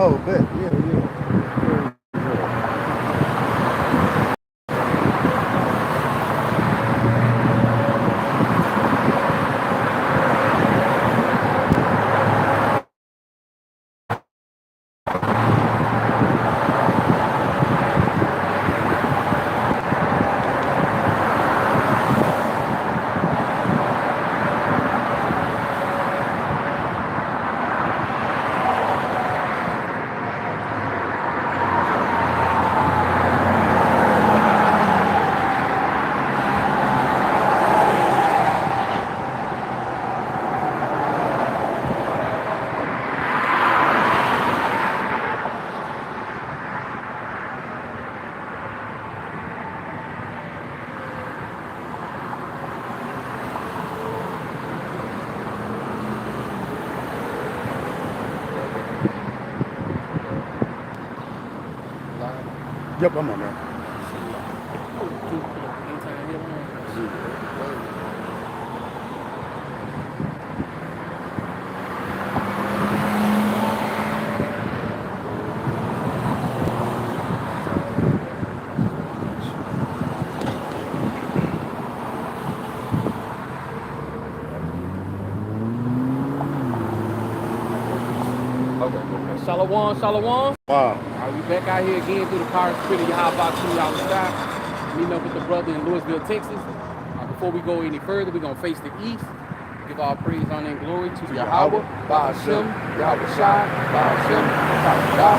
Oh, bet. Yeah, yeah. Yep, I'm on there. Shalom, shalom. Wow. We back out here again through the power and spirit of Yahweh to y'all stop. Meeting up with the brother in Louisville, Texas. Before we go any further, we're going to face the east. Give all praise, honor, and glory to Yahweh, Ba'ashem, Yahweh Shai, Ba'ashem, Ta'adah.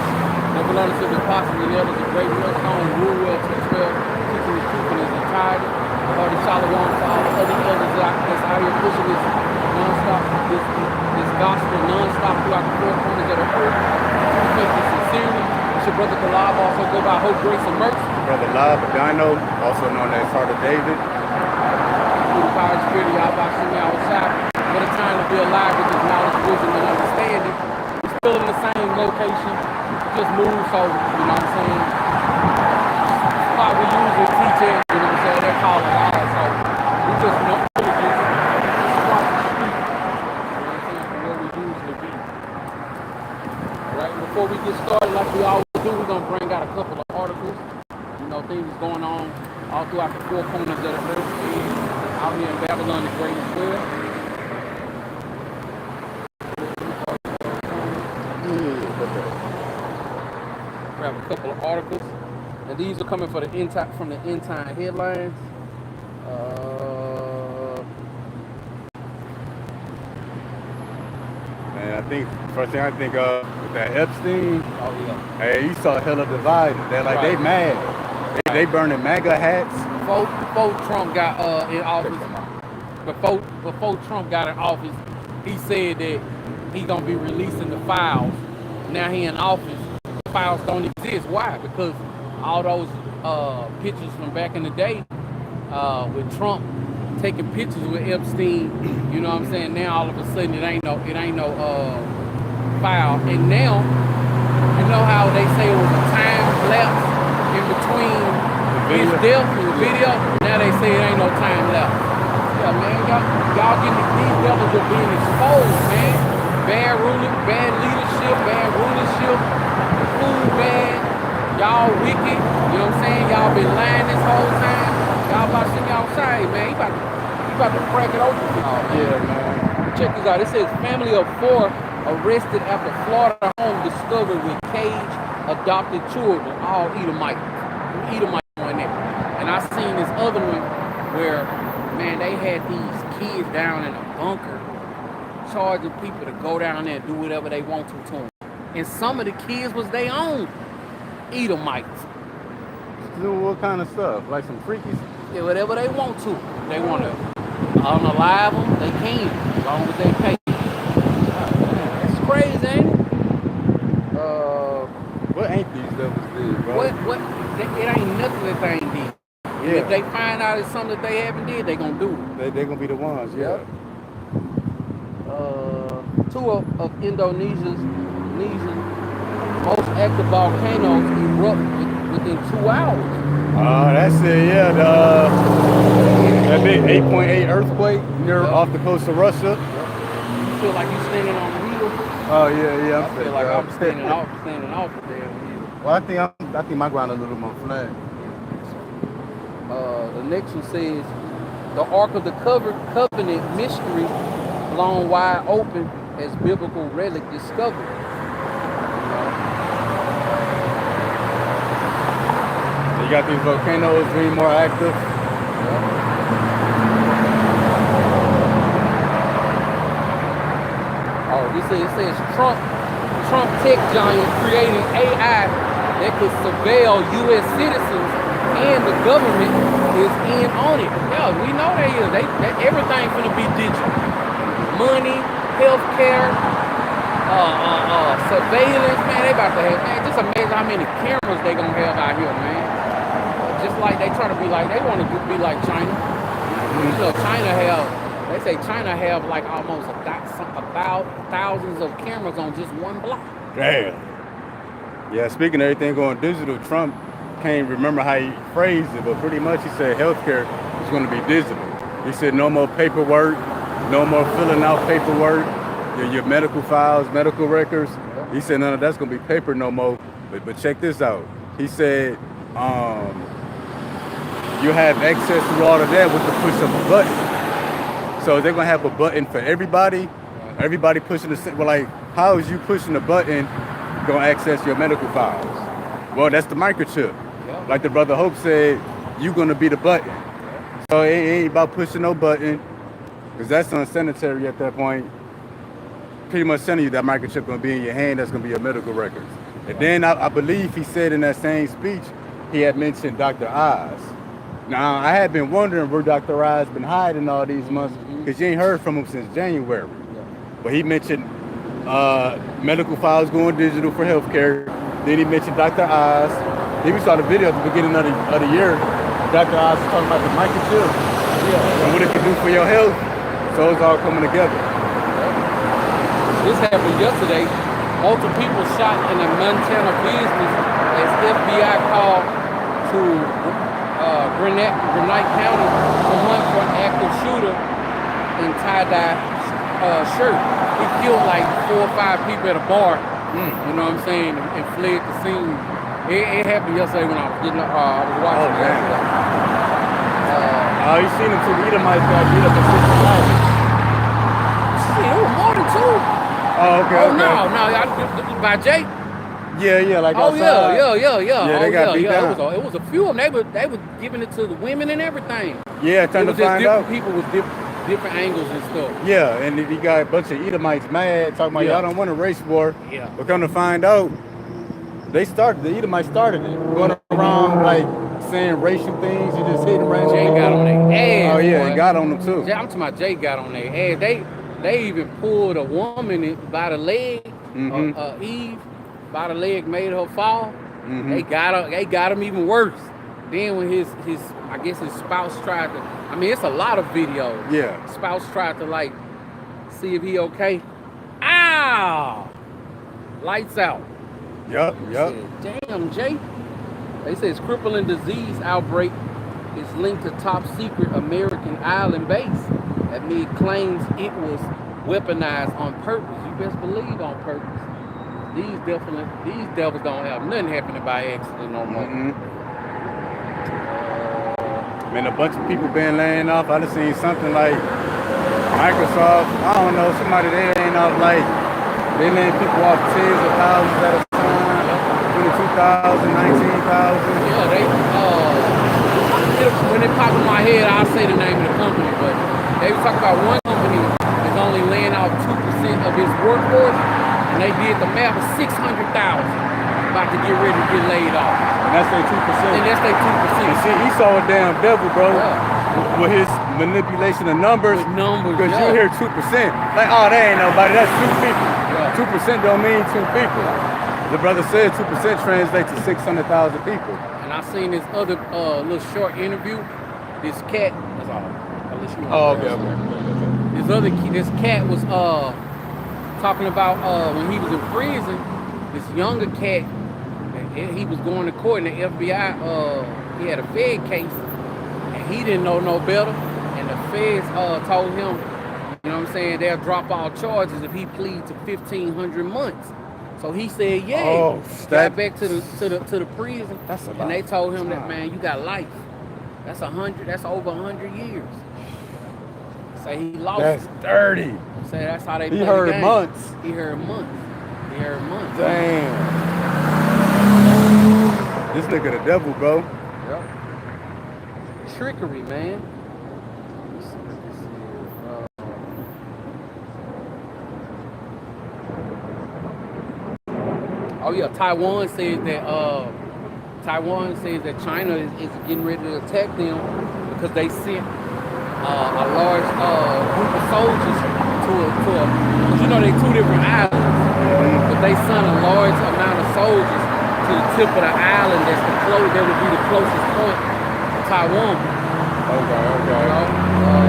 Never learn to the apostles and elders of great well known, rule well, teach well, teaching the truth in its entirety. The heart of shalom to all the other elders that's out here pushing this non-stop, this gospel non-stop throughout the four corners of the earth. We take this sincerely. It's your brother Kalab, also go by Hope, Grace, and Mercy. Brother Lab Adino, also known as Heart of David. Through the power and spirit of Yahweh Shem outside. What a time to be alive with this knowledge, wisdom, and understanding. We're still in the same location, just moved so, you know what I'm saying? Spot we usually teach it, you know what I'm saying? They're calling it all, so we just know it is across the street. You know what I'm saying? From where we usually be. Alright, before we get started, like we always do, we're gonna bring out a couple of articles. You know, things going on all throughout the four corners of the earth, and out here in Babylon the Great as well. Grab a couple of articles, and these are coming for the from the end time headlines. Man, I think first thing I think of with that Epstein. Oh yeah. Hey, you saw hella divided. They're like they mad. They burning MAGA hats. Before Trump got in office, before Trump got in office, he said that he's gonna be releasing the files. Now he in office, the files don't exist. Why? Because all those pictures from back in the day with Trump taking pictures with Epstein, you know what I'm saying? Now all of a sudden it ain't no file. And now you know how they say it was a time lapse in between his death and the video. Now they say it ain't no time lapse. Yeah, man, y'all getting these devils are being exposed, man. Bad ruling, bad leadership, bad rulership, food bad. Y'all wicked, you know what I'm saying? Y'all been lying this whole time. Y'all about to send y'all outside, man. You about to crack it open. Oh yeah, man. Check this out. It says family of 4 arrested after Florida home discovered with cage adopted children, all Edomites on there. And I seen this other one where, man, they had these kids down in a bunker, charging people to go down there and do whatever they want to them. And some of the kids was their own Edomites. Doing what kind of stuff? Like some freakies? Yeah, whatever they want to. They want to unalive them, they can, as long as they pay. That's crazy, ain't it? What ain't these devils did, bro? It ain't nothing that they ain't did. Yeah. If they find out it's something that they haven't did, they gonna do it. They gonna be the ones, yeah. 2 of Indonesia's most active volcanoes erupt within 2 hours. That's it, yeah. That big 8.8 earthquake near off the coast of Russia. feel like you standing on the wheel. Oh yeah. I feel like I'm standing off the damn wheel. Well, I think my ground a little more flat. The next one says, the Ark of the Covenant mystery blown wide open as biblical relic discovered. You got these volcanoes being more active. Oh, it says Trump tech giant creating AI that could surveil U.S. citizens and the government is in on it. Yeah, we know they is. Everything finna be digital. Money, healthcare, surveillance, man. They about to have, man. Just amazing how many cameras they gonna have out here, man. Just like they try to be like, they want to be like China. You know, they say China have like almost about thousands of cameras on just one block. Damn. Yeah, speaking of everything going digital, Trump can't remember how he phrased it, but pretty much he said healthcare is going to be digital. He said no more paperwork, no more filling out paperwork, your medical files, medical records. He said none of that's going to be paper no more. But check this out. He said you have access to all of that with the push of a button. So they're going to have a button for everybody. Everybody pushing the, well, like, how is you pushing the button going to access your medical files? Well, that's the microchip. Like the brother Hope said, you're going to be the button. So it ain't about pushing no button, because that's unsanitary at that point. Pretty much telling you that microchip going to be in your hand, that's going to be your medical records. And then I believe he said in that same speech, he had mentioned Dr. Oz. Now, I had been wondering where Dr. Oz been hiding all these months, because you ain't heard from him since January. But he mentioned medical files going digital for healthcare. Then he mentioned Dr. Oz. Then we saw the video at the beginning of the year. Dr. Oz was talking about the microchip and what it can do for your health. So it's all coming together. This happened yesterday. Multiple people shot in a Montana business as FBI called to Gwinnett County to hunt for an active shooter in tie-dye shirt. He killed like 4 or 5 people at a bar. You know what I'm saying? And fled the scene. It happened yesterday when I was getting I was watching it. You seen him too. The Edomites got beat up in 6 Shit, it was more than 2. Oh, okay. Oh, no. By Jake? Yeah, like oh, outside. Yeah, they got beat down. It was a few of them. They were giving it to the women and everything. Yeah, trying to find out. People with different angles and stuff. Yeah, and he got a bunch of Edomites mad, talking about y'all don't want a race war. Yeah. But come to find out, the Edomites started it. Going around like saying racial things, you just hitting random Jay people. got on their ass. Oh yeah, boy. he got on them too. I'm talking about Jay got on their ass. They even pulled a woman by the leg, Eve, by the leg, made her fall. They got him even worse. Then when his I guess his spouse tried to, I mean, it's a lot of videos. Yeah. Spouse tried to like see if he okay. Ow! Lights out. Yup. Said, damn, Jay. They say it's crippling disease outbreak is linked to top secret American island base amid claims it was weaponized on purpose. You best believe on purpose. These devils don't have nothing happening by accident no more. Man, a bunch of people been laying off. I done seen something like Microsoft, I don't know, somebody they laying off like, they laying people off tens of thousands at a time, 22,000, 19,000. Yeah, when it pops in my head, I'll say the name of the company, but they were talking about one company is only laying off 2% of its workforce, and they did the math of 600,000 about to get ready to get laid off. And that's their 2%. And that's their 2%. And see, he saw a damn devil, bro, with his manipulation of numbers. Because you hear 2%, like, oh, that ain't nobody, that's 2 people. 2% don't mean 2 people. The brother said 2% translates to 600,000 people. And I seen this other little short interview. This cat, that's all. Unless you want Okay. This cat was talking about when he was in prison, this younger cat, he was going to court and the FBI, he had a Fed case and he didn't know no better. And the feds told him, You know what I'm saying? They'll drop all charges if he pleads to 1,500 months. So he said, yeah. Oh, got back to the prison. That's a lot. And they told him that, man, you got life. That's over 100 years. Say he lost. That's dirty. Say that's how they play He the heard game. months. He heard months. Damn. This nigga the devil, bro. Yep. Trickery, man. Oh yeah, Taiwan says that China is getting ready to attack them because they sent a large group of soldiers to you know they two different islands, but they sent a large amount of soldiers to the tip of the island that would be the closest point to Taiwan. Okay. You know?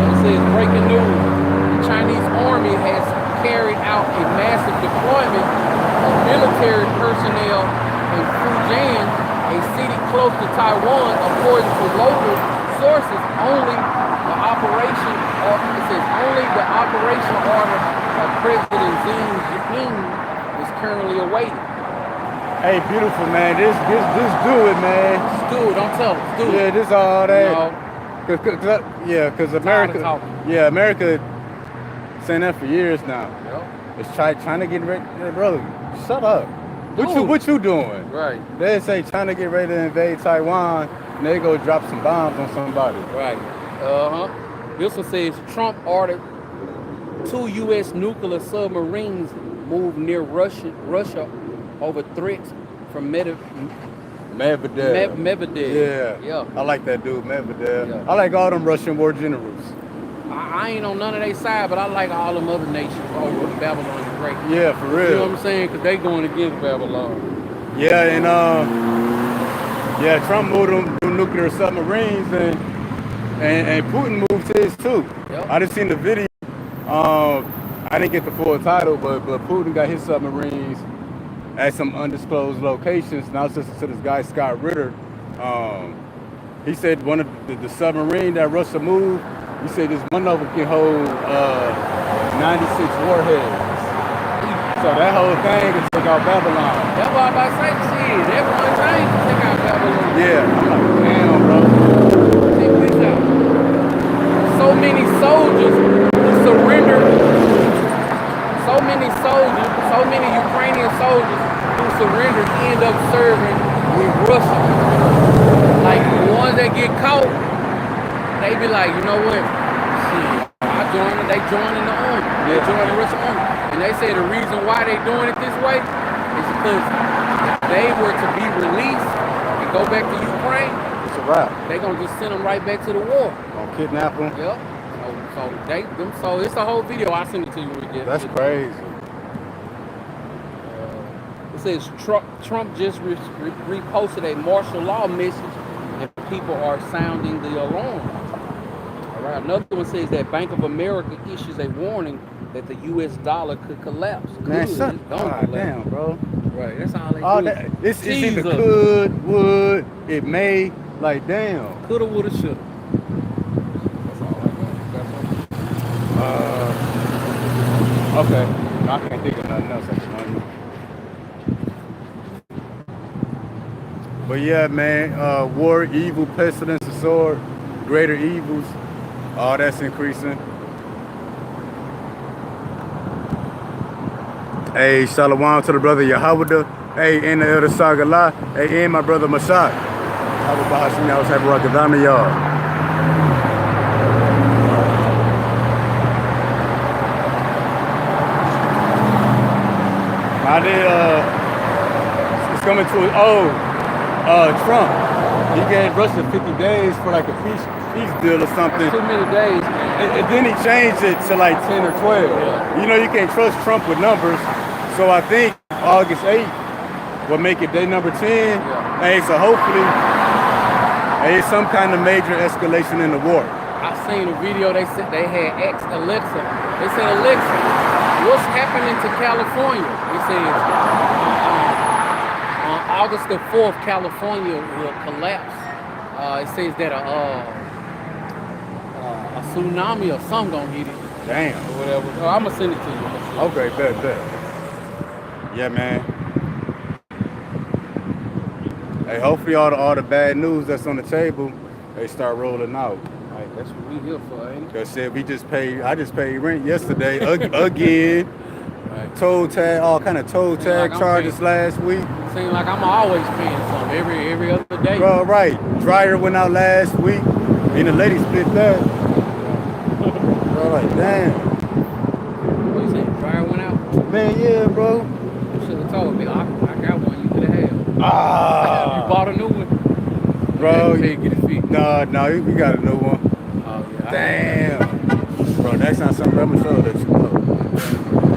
It says breaking news: the Chinese army has carried out a massive deployment of military personnel in Fujian, a city close to Taiwan. According to local sources, only the operation order of President Xi Jinping is currently awaited. Hey, beautiful man, this do it, man. Just do it, don't tell us. Do it. Yeah, this all that. No. Cause America saying that for years now. Yep. It's China getting ready, brother. Shut up. What you doing? Right. They say China get ready to invade Taiwan, and they go drop some bombs on somebody. Right. This one says Trump ordered 2 U.S. nuclear submarines move near Russia over threats from Medvedev. Yeah. I like that dude, Medvedev. Yeah. I like all them Russian war generals. I ain't on none of their side, but I like all them other nations over Babylon the Great. Yeah, for real. You know what I'm saying? Because they going against Babylon. Yeah, and Trump moved them nuclear submarines, and Putin moved his too. Yep. I just seen the video. I didn't get the full title, but Putin got his submarines at some undisclosed locations. And I was listening to this guy Scott Ritter. He said one of the submarine that Russia moved. He said this one of them can hold 96 warheads. So that whole thing can take out Babylon. That's why I'm about to say, shit, that one thing can take out Babylon. Yeah, I'm like, damn, bro. Check this out. So many soldiers who surrendered, so many Ukrainian soldiers who surrendered end up serving with Russia. Like the ones that get caught, they be like, you know what? Shit, they joining the army. They joining the Russian army. And they say the reason why they doing it this way is because if they were to be released and go back to Ukraine, It's a wrap. they gonna just send them right back to the war. Gonna kidnap them. Yep. So it's a whole video. I'll send it to you when we get That's crazy. It says Trump just reposted a martial law message and people are sounding the alarm. All right. Another one says that Bank of America issues a warning that the U.S. dollar could collapse. Man, Collapse. damn, bro. Right. That's all they do. It's either could, would, it may, like damn. Coulda, woulda, shoulda. That's all I got. Okay. No, I can't think of nothing else. But yeah, man, war, evil, pestilence, the sword, greater evils, all that's increasing. Hey, shalom to the brother Yahweh. Hey, and the elder Sagala. Hey, and my brother Mashak. How about Hashim Yahweh Habarakadama, y'all? It's coming to Trump. He gave Russia 50 days for like a peace deal or something. Too many days. And then he changed it to like 10 or 12. Yeah. You know, you can't trust Trump with numbers. So I think August 8th will make it day number 10. Yeah. Hey, so hopefully, hey, some kind of major escalation in the war. I seen a video. They said they had asked Alexa. They said, Alexa, what's happening to California? They said on August the 4th, California will collapse. It says that a tsunami or something gonna hit it. Damn. or whatever. Oh, I'm gonna send it to you. Okay, bet. Yeah, man. Hey, hopefully all the bad news that's on the table, they start rolling out. Right, that's what we here for, ain't it? Cause said I just paid rent yesterday again. Right. Toll tag, all kind of toll tag charges last week. Seems like I'm always paying something every other day. Bro, right. Dryer went out last week, and the lady split that. Bro, like, damn. What you saying? Dryer went out? Man, yeah, bro. You should have told me. I got one you could have had. Ah. You bought a new one? Bro, you get it fixed. No, we got a new one. Oh, yeah. Damn. Bro, that's not something I'm gonna show that you know.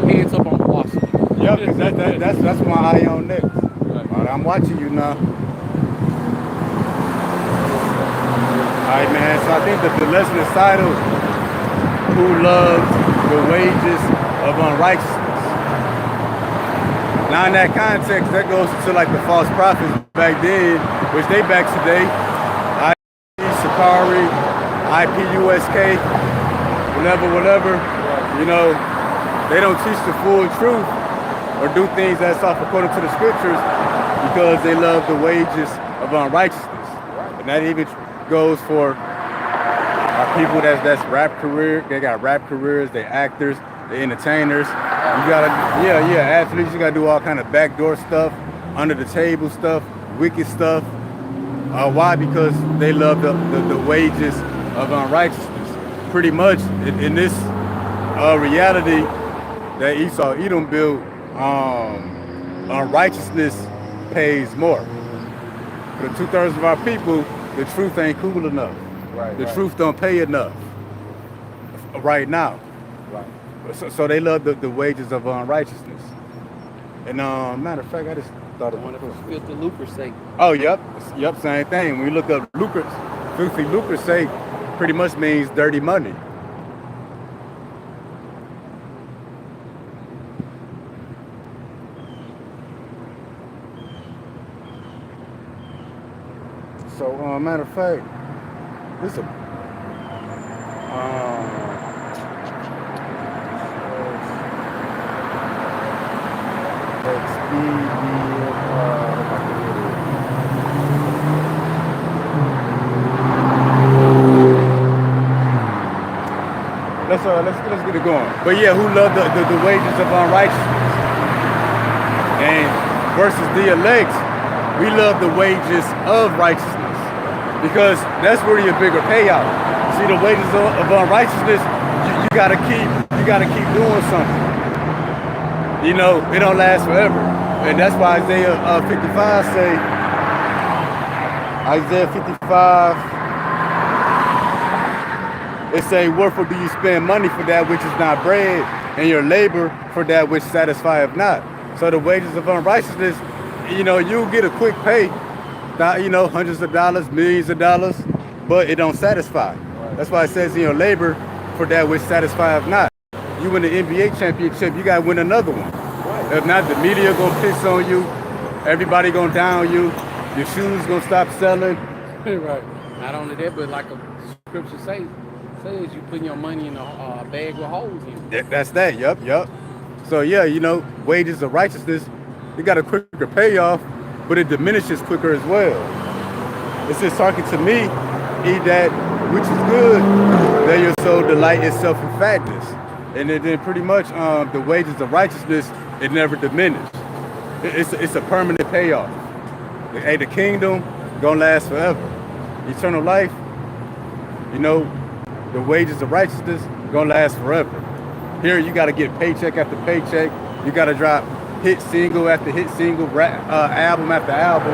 Heads up on the watch. Yep, cause that's my eye on next. Right. I'm watching you now. Alright, man, so I think that the lesson is titled, Who Loves the Wages of Unrighteousness? Now in that context, that goes to like the false prophets back then, which they back today. Sakari, IPUSK, whatever. You know, they don't teach the full truth or do things that's off according to the scriptures because they love the wages of unrighteousness. And that even goes for people that's rap career. They got rap careers, they actors, they entertainers. You gotta, athletes, you gotta do all kind of backdoor stuff, under the table stuff, wicked stuff. Why? Because they love the wages of unrighteousness. Pretty much in this reality that Esau Edom built, unrighteousness pays more. For 2/3 of our people, the truth ain't cool enough. The truth don't pay enough right now. So they love the wages of unrighteousness. And matter of fact, I just thought of one. Filthy lucre's sake. Oh, yep, same thing. When you look up lucre, filthy lucre's sake, pretty much means dirty money. So, matter of fact, this a let's get it going. But yeah, who love the wages of unrighteousness? And versus the elect, we love the wages of righteousness because that's really a bigger payout. See, the wages of unrighteousness, you gotta keep doing something. You know, it don't last forever, and that's why Isaiah 55 say. Isaiah 55. It say, wherefore do you spend money for that which is not bread, and your labor for that which satisfieth not? So the wages of unrighteousness, you know, you get a quick pay, you know, hundreds of dollars, millions of dollars, but it don't satisfy. That's why it says in your labor for that which satisfieth not. You win the NBA championship, you gotta win another one. If not, the media gonna piss on you, everybody gonna down you, your shoes gonna stop selling. Right. Not only that, but like a scripture says you putting your money in a bag with holes in it. That's that. Yep. So yeah, you know, wages of righteousness, it got a quicker payoff, but it diminishes quicker as well. It's just talking to me, eat that which is good, that your soul delight itself in fatness. And then pretty much the wages of righteousness, it never diminishes. It's a permanent payoff. Hey, the kingdom gonna last forever. Eternal life, you know, the wages of righteousness gonna last forever. Here you gotta get paycheck after paycheck. You gotta drop hit single after hit single, album after album.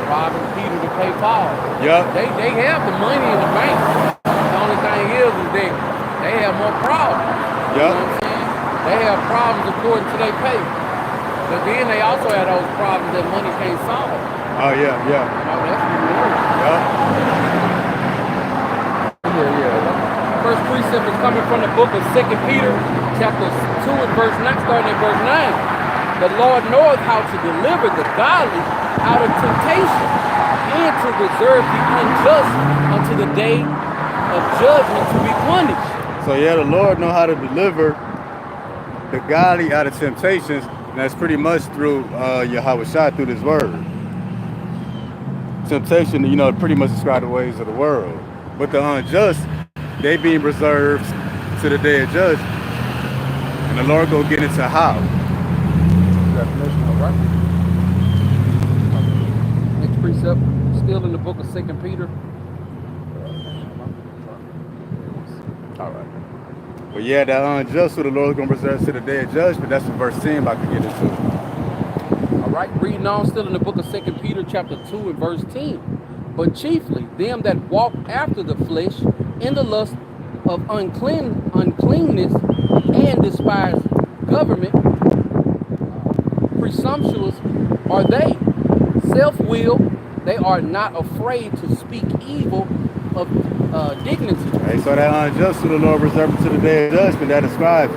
Robbing Peter to pay Paul. Yep. They have the money in the bank. The only thing is that they have more problems. Yep. You know what I'm saying? They have problems according to their pay. But then they also have those problems that money can't solve. Oh yeah. You know, that's the word. First precept is coming from the book of 2 Peter, chapter 2 and verse 9, starting at verse 9. The Lord knoweth how to deliver the godly out of temptation and to reserve the unjust unto the day of judgment to be punished. So So yeah, the Lord know how to deliver the godly out of temptations, and that's pretty much through Yahweh Shai, through this word. Temptation, pretty much describe the ways of the world. But the unjust, they being reserved to the day of judgment. And the Lord go get into how. Definition, all right. Next precept, still in the book of 2 Peter. All right. But yeah, that unjust who the Lord is going to reserve to the day of judgment, that's what verse 10 about to get into. All right, reading on, still in the book of 2 Peter chapter 2 and verse 10. But chiefly them that walk after the flesh in the lust of uncleanness and despise government, presumptuous are they, self-willed, they are not afraid to speak evil of dignity. Hey, so that unjust who the Lord reserved to the day of judgment, that describes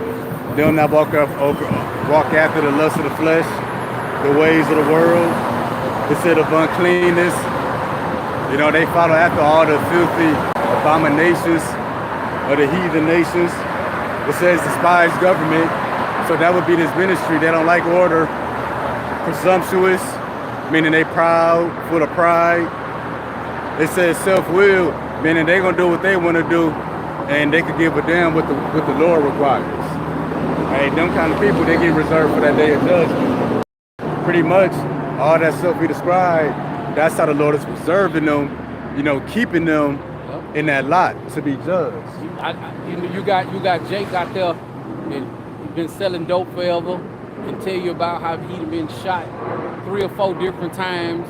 them that walk after the lust of the flesh, the ways of the world, instead of uncleanness. They follow after all the filthy abominations of the heathen nations. It says despise government. So that would be this ministry. They don't like order. Presumptuous, meaning they proud, full of pride. It says self-will, meaning they gonna do what they want to do, and they could give a damn what the Lord requires. Hey, them kind of people, they get reserved for that day of judgment. Pretty much all that stuff we described, that's how the Lord is preserving them, keeping them in that lot to be judged. You got Jake out there and been selling dope forever, can tell you about how he'd been shot 3 or 4 different times,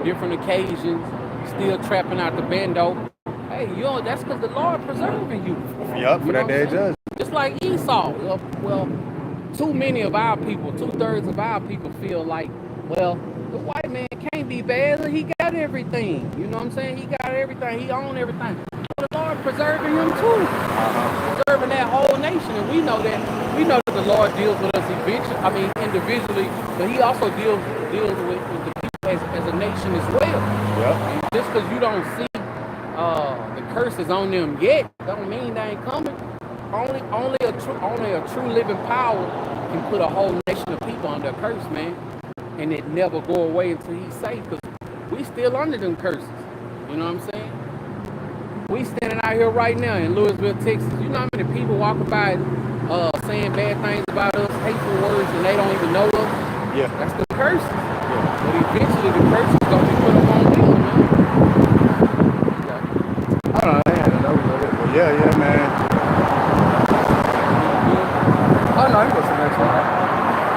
different occasions, still trapping out the bando. Hey, that's because the Lord preserving you. Yup, for that day of judgment. Just like Esau. Well, too many of our people, 2/3 of our people feel like, well, the white man can't be bad. He got everything. You know what I'm saying? He got everything. He owned everything. But the Lord preserving him too. Preserving that whole nation. And we know that the Lord deals with us individually, but he also deals with the people as a nation as well. Yep. And just because you don't see the curses on them yet, don't mean they ain't coming. Only a true living power can put a whole nation of people under a curse, man. And it never go away until he's safe, because we still under them curses. You know what I'm saying? We standing out here right now in Louisville, Texas. You know how many people walking by saying bad things about us, hateful words, and they don't even know us? Yeah. That's the curses. Yeah. But eventually the curses is going to be put up on them, man. I don't know, I had it over with it, but yeah, man. Oh, no, you go to the next one.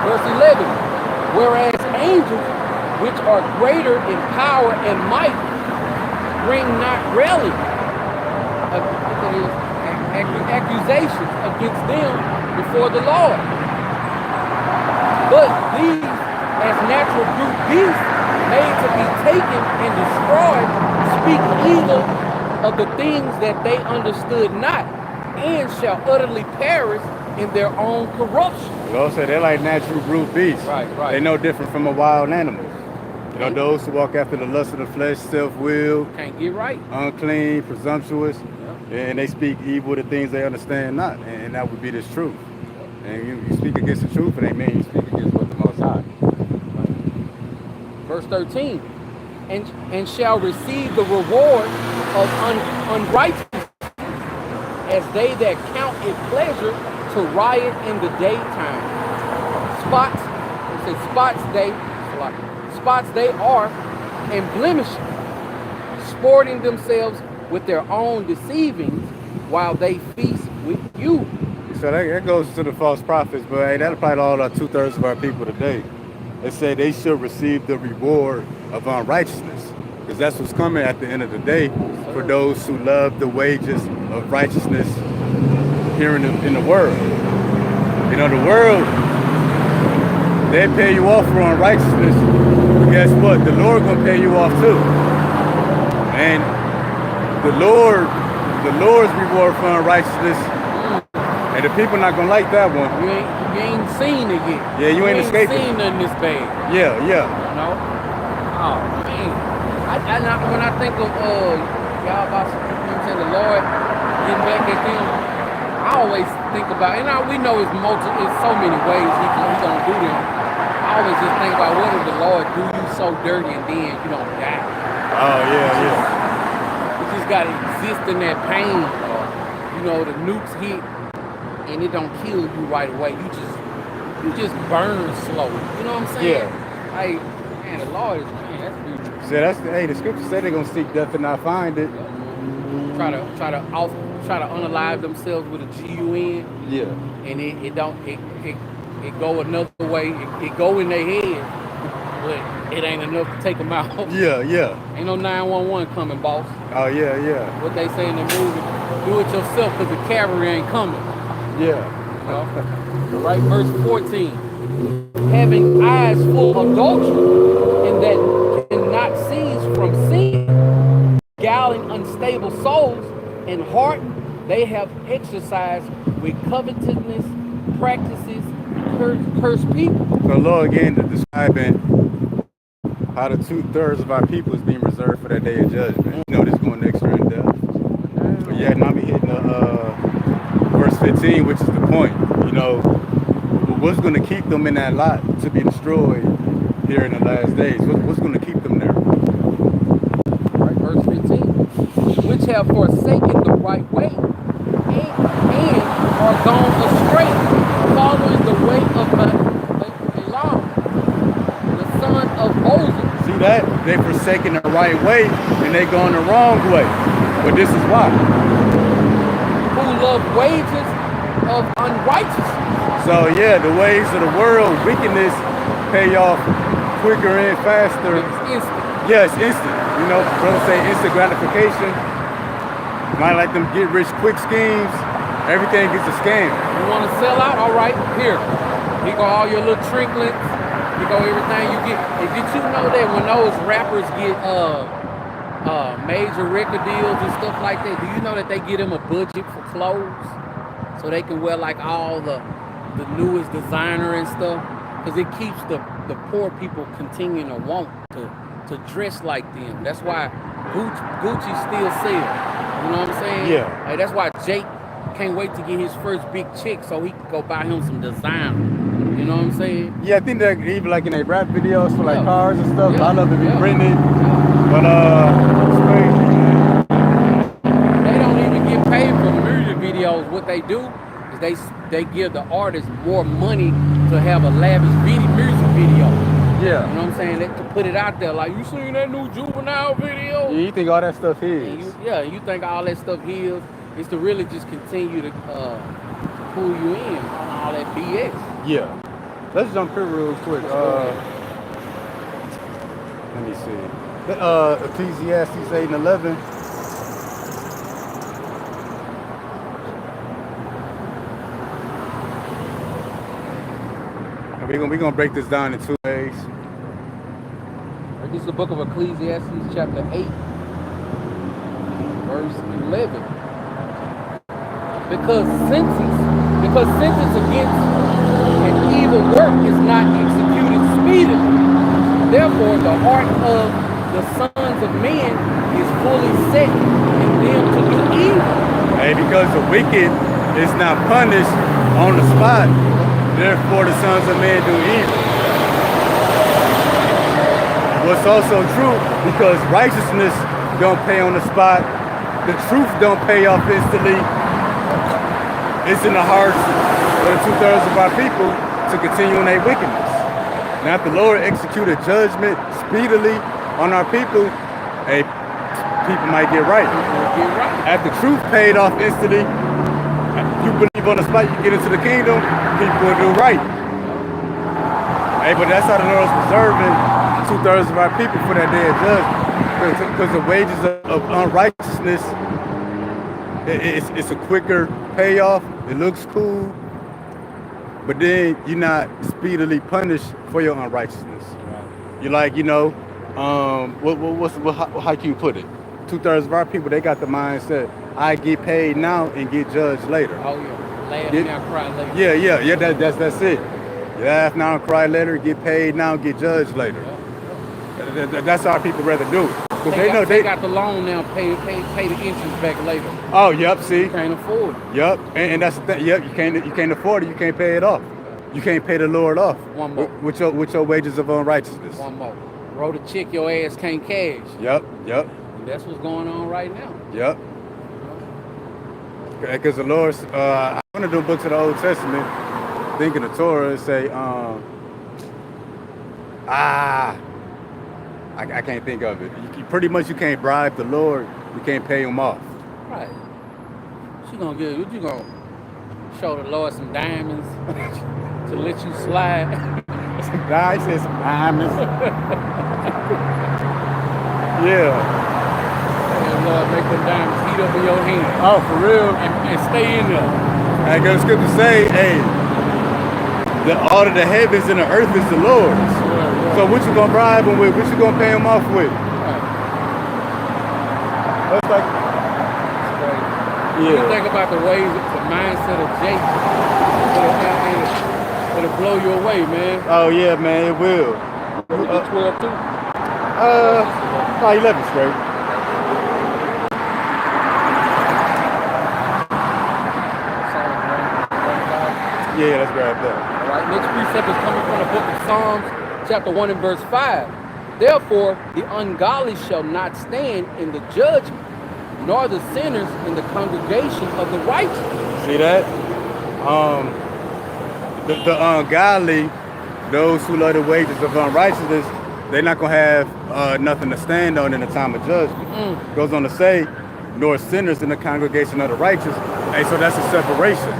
Verse 11. Whereas angels, which are greater in power and might, bring not rarely accusations against them before the Lord. But these, as natural brute beasts, made to be taken and destroyed, speak evil of the things that they understood not, and shall utterly perish in their own corruption. The Lord said they're like natural brute beasts. Right. They're no different from a wild animal. Those who walk after the lust of the flesh, self-will, can't get right, unclean, presumptuous, and they speak evil to things they understand not, and that would be this truth. And you speak against the truth, and they mean you speak against what the Most High. Verse 13, and shall receive the reward of unrighteousness, as they that count it pleasure to riot in the daytime. Spots they are, and blemishing, sporting themselves with their own deceivings, while they feast with you. So that goes to the false prophets, but hey, that applies to all 2/3 of our people today. They say they should receive the reward of unrighteousness, because that's what's coming at the end of the day for those who love the wages of righteousness here in the world. The world, they pay you off for unrighteousness, but guess what? The Lord gonna pay you off too. And the Lord's reward for unrightiousness, and the people not gonna like that one. You ain't seen it yet. Yeah, you ain't escaping. You ain't seen nothing this bad. Yeah. Oh man, when I think of y'all about, the Lord getting back at them, I I always think about, and we know it's so many ways he gonna do them. I always just think about, what if the Lord do you so dirty and then you don't die? Oh yeah, yeah. You just gotta exist in that pain. You know, the nukes hit and it don't kill you right away. You just burn slow. You know what I'm saying? Yeah. Like, man, the Lord is, man, that's beautiful. So the scripture said they're gonna seek death and not find it. Try to unalive themselves with a GUN. Yeah. And it go another way. It go in their head, but it ain't enough to take them out. Yeah, yeah. Ain't no 911 coming, boss. Oh yeah, yeah. What they say in the movie, do it yourself because the cavalry ain't coming. Yeah. Right, verse 14. Having eyes full of adultery, and that cannot cease from sin, beguiling unstable souls, and heart they have exercised with covetousness, practices, curse people. The Lord again describing how the 2/3 of our people is being reserved for that day of judgment. You know, this going extra in depth. But yeah, now we hitting verse 15, which is the point. You know, what's going to keep them in that lot to be destroyed here in the last days? What's going to keep them there? Right, verse 15. Which have forsaken the right way and are gone astray, following the way of Balaam, the son of Moses. See that? They forsaken the right way and they going the wrong way. But this is why. Who love wages of unrighteousness. So yeah, the ways of the world, wickedness, pay off quicker and faster. It's instant. Yeah, it's instant. You know, brothers say instant gratification. Might like them get rich quick schemes. Everything gets a scam. You want to sell out? All right, here go all your little trinkets. Here go everything you get. And did you know that when those rappers get major record deals and stuff like that, do you know that they get them a budget for clothes so they can wear like all the newest designer and stuff? Because it keeps the poor people continuing to want to dress like them. That's why Gucci still sells. You know what I'm saying? Yeah. Like, that's why Jake can't wait to get his first big check so he can go buy him some designer. You know what I'm saying? Yeah, I think that even like in their rap videos for like cars and stuff, Yeah. I love to be printed. Yeah. But it's crazy, man. They don't even get paid for music videos. What they do is they give the artist more money to have a lavish music video. Yeah. You know what I'm saying? To put it out there, like, you seen that new Juvenile video? Yeah, you think all that stuff is? You think all that stuff is to really just continue to pull you in on all that BS. Yeah. Let's jump here real quick. Let me see. Ecclesiastes 8 and 11. We're gonna break this down in two ways. This is the book of Ecclesiastes, chapter 8, verse 11. Because sentence against an evil work is not executed speedily. Therefore, the heart of the sons of men is fully set in them to do evil. Hey, because the wicked is not punished on the spot, therefore the sons of men do evil. What's also true, because righteousness don't pay on the spot, the truth don't pay off instantly. It's in the hearts of the 2/3 of our people to continue in their wickedness. Now, if the Lord executed judgment speedily on our people, hey, people might get right. After truth paid off instantly, you believe on the spot, you get into the kingdom, people will do right. Hey, but that's how the Lord is preserving 2/3 of our people for that day of judgment. Because the wages of unrighteousness, it's a quicker payoff. It looks cool, but then you're not speedily punished for your unrighteousness. You're like, how can you put it? 2/3 of our people, they got the mindset, I get paid now and get judged later. Oh yeah, laugh now, cry later. Yeah. That's it. You laugh now and cry later, get paid now, get judged later. That's how people rather do it. because they know take out the loan now, pay the interest back later. Oh, yep. See, You can't afford it. yep, and that's the thing. Yep, you can't afford it. You can't pay it off. You can't pay the Lord off. One more. With your wages of unrighteousness. One more. Wrote a check your ass can't cash. Yep. And that's what's going on right now. Yep. Because the Lord, I want to do books of the Old Testament, thinking the Torah, and say, I can't think of it. Pretty much you can't bribe the Lord. You can't pay him off. Right. What you gonna give? What you gonna show the Lord some diamonds to let you slide? God said some diamonds. Yeah. And Lord, make them diamonds heat up in your hand. Oh, for real? And stay in there. I got scripture say, hey, all of the heavens and the earth is the Lord's. Yeah. So what you gonna bribe him with? What you gonna pay him off with? Right. That's like, You think about the ways, the mindset of Jake. It'll blow you away, man. oh yeah, man, it will. You 12 too? Probably 11 straight. Yeah, let's grab that. All right, next precept is coming from the book of Psalms, chapter 1 and verse 5. Therefore, the ungodly shall not stand in the judgment, nor the sinners in the congregation of the righteous. See that? The ungodly, those who love the wages of unrighteousness, they're not gonna have nothing to stand on in the time of judgment. Goes on to say, nor sinners in the congregation of the righteous. Hey, so that's a separation.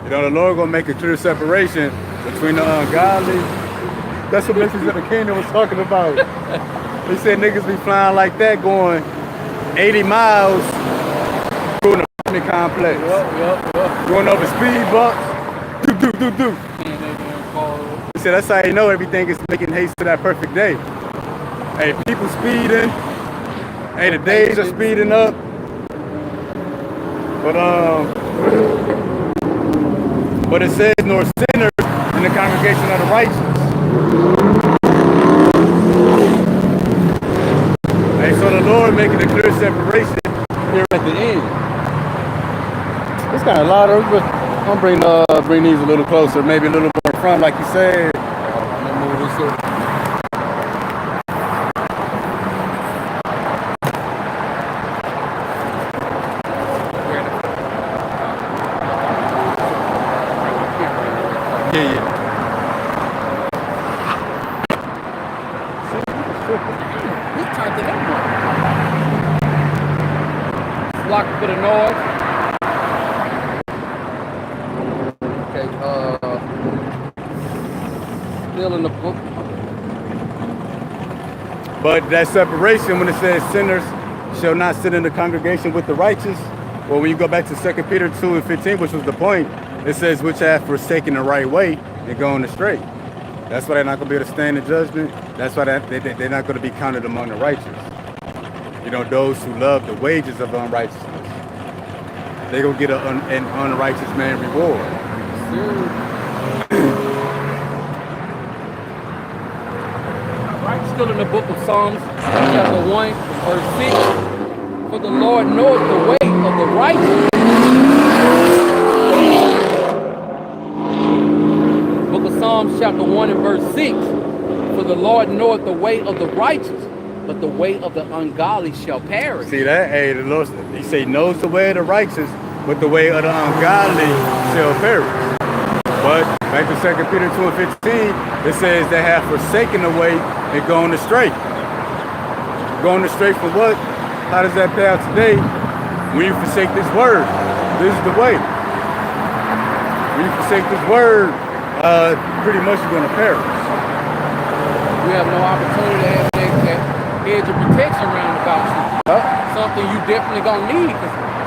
You know, the Lord gonna make a clear separation between the ungodly. That's what Message of the Kingdom was talking about. He said niggas be flying like that, going 80 miles through an apartment complex. Yep. Going over speed bumps. Do. He said that's how you know everything is making haste to that perfect day. Hey, people speeding. Hey, the days are speeding up. But it says, nor sinners in the congregation of the righteous. Hey, so the Lord making a clear separation here at the end. It's kind of loud. I'm gonna bring these a little closer, maybe a little more in front, like you said. I'm gonna move this up. Yeah. He turned it up. Block for the noise. Okay, still in the book. But that separation, when it says sinners shall not sit in the congregation with the righteous, well, when you go back to 2 Peter 2 and 15, which was the point, it says, which have forsaken the right way and gone astray. That's why they're not going to be able to stand in judgment. That's why they're not going to be counted among the righteous. You know, those who love the wages of unrighteousness. They're going to get an unrighteous man reward. Right, still in the book of Psalms, chapter 1, verse 6. For the Lord knoweth the way of the righteous. Book of Psalms, chapter 1 and verse 6. For the Lord knoweth the way of the righteous, but the way of the ungodly shall perish. See that? Hey, the Lord, he say, knows the way of the righteous, but the way of the ungodly shall perish. But back to 2 Peter 2 and 15, it says they have forsaken the way and gone astray. Going astray for what? How does that play out today? When you forsake this word, this is the way. When you forsake this word, pretty much you're going to perish. You have no opportunity to have that edge of protection around about you. Something you definitely gonna need.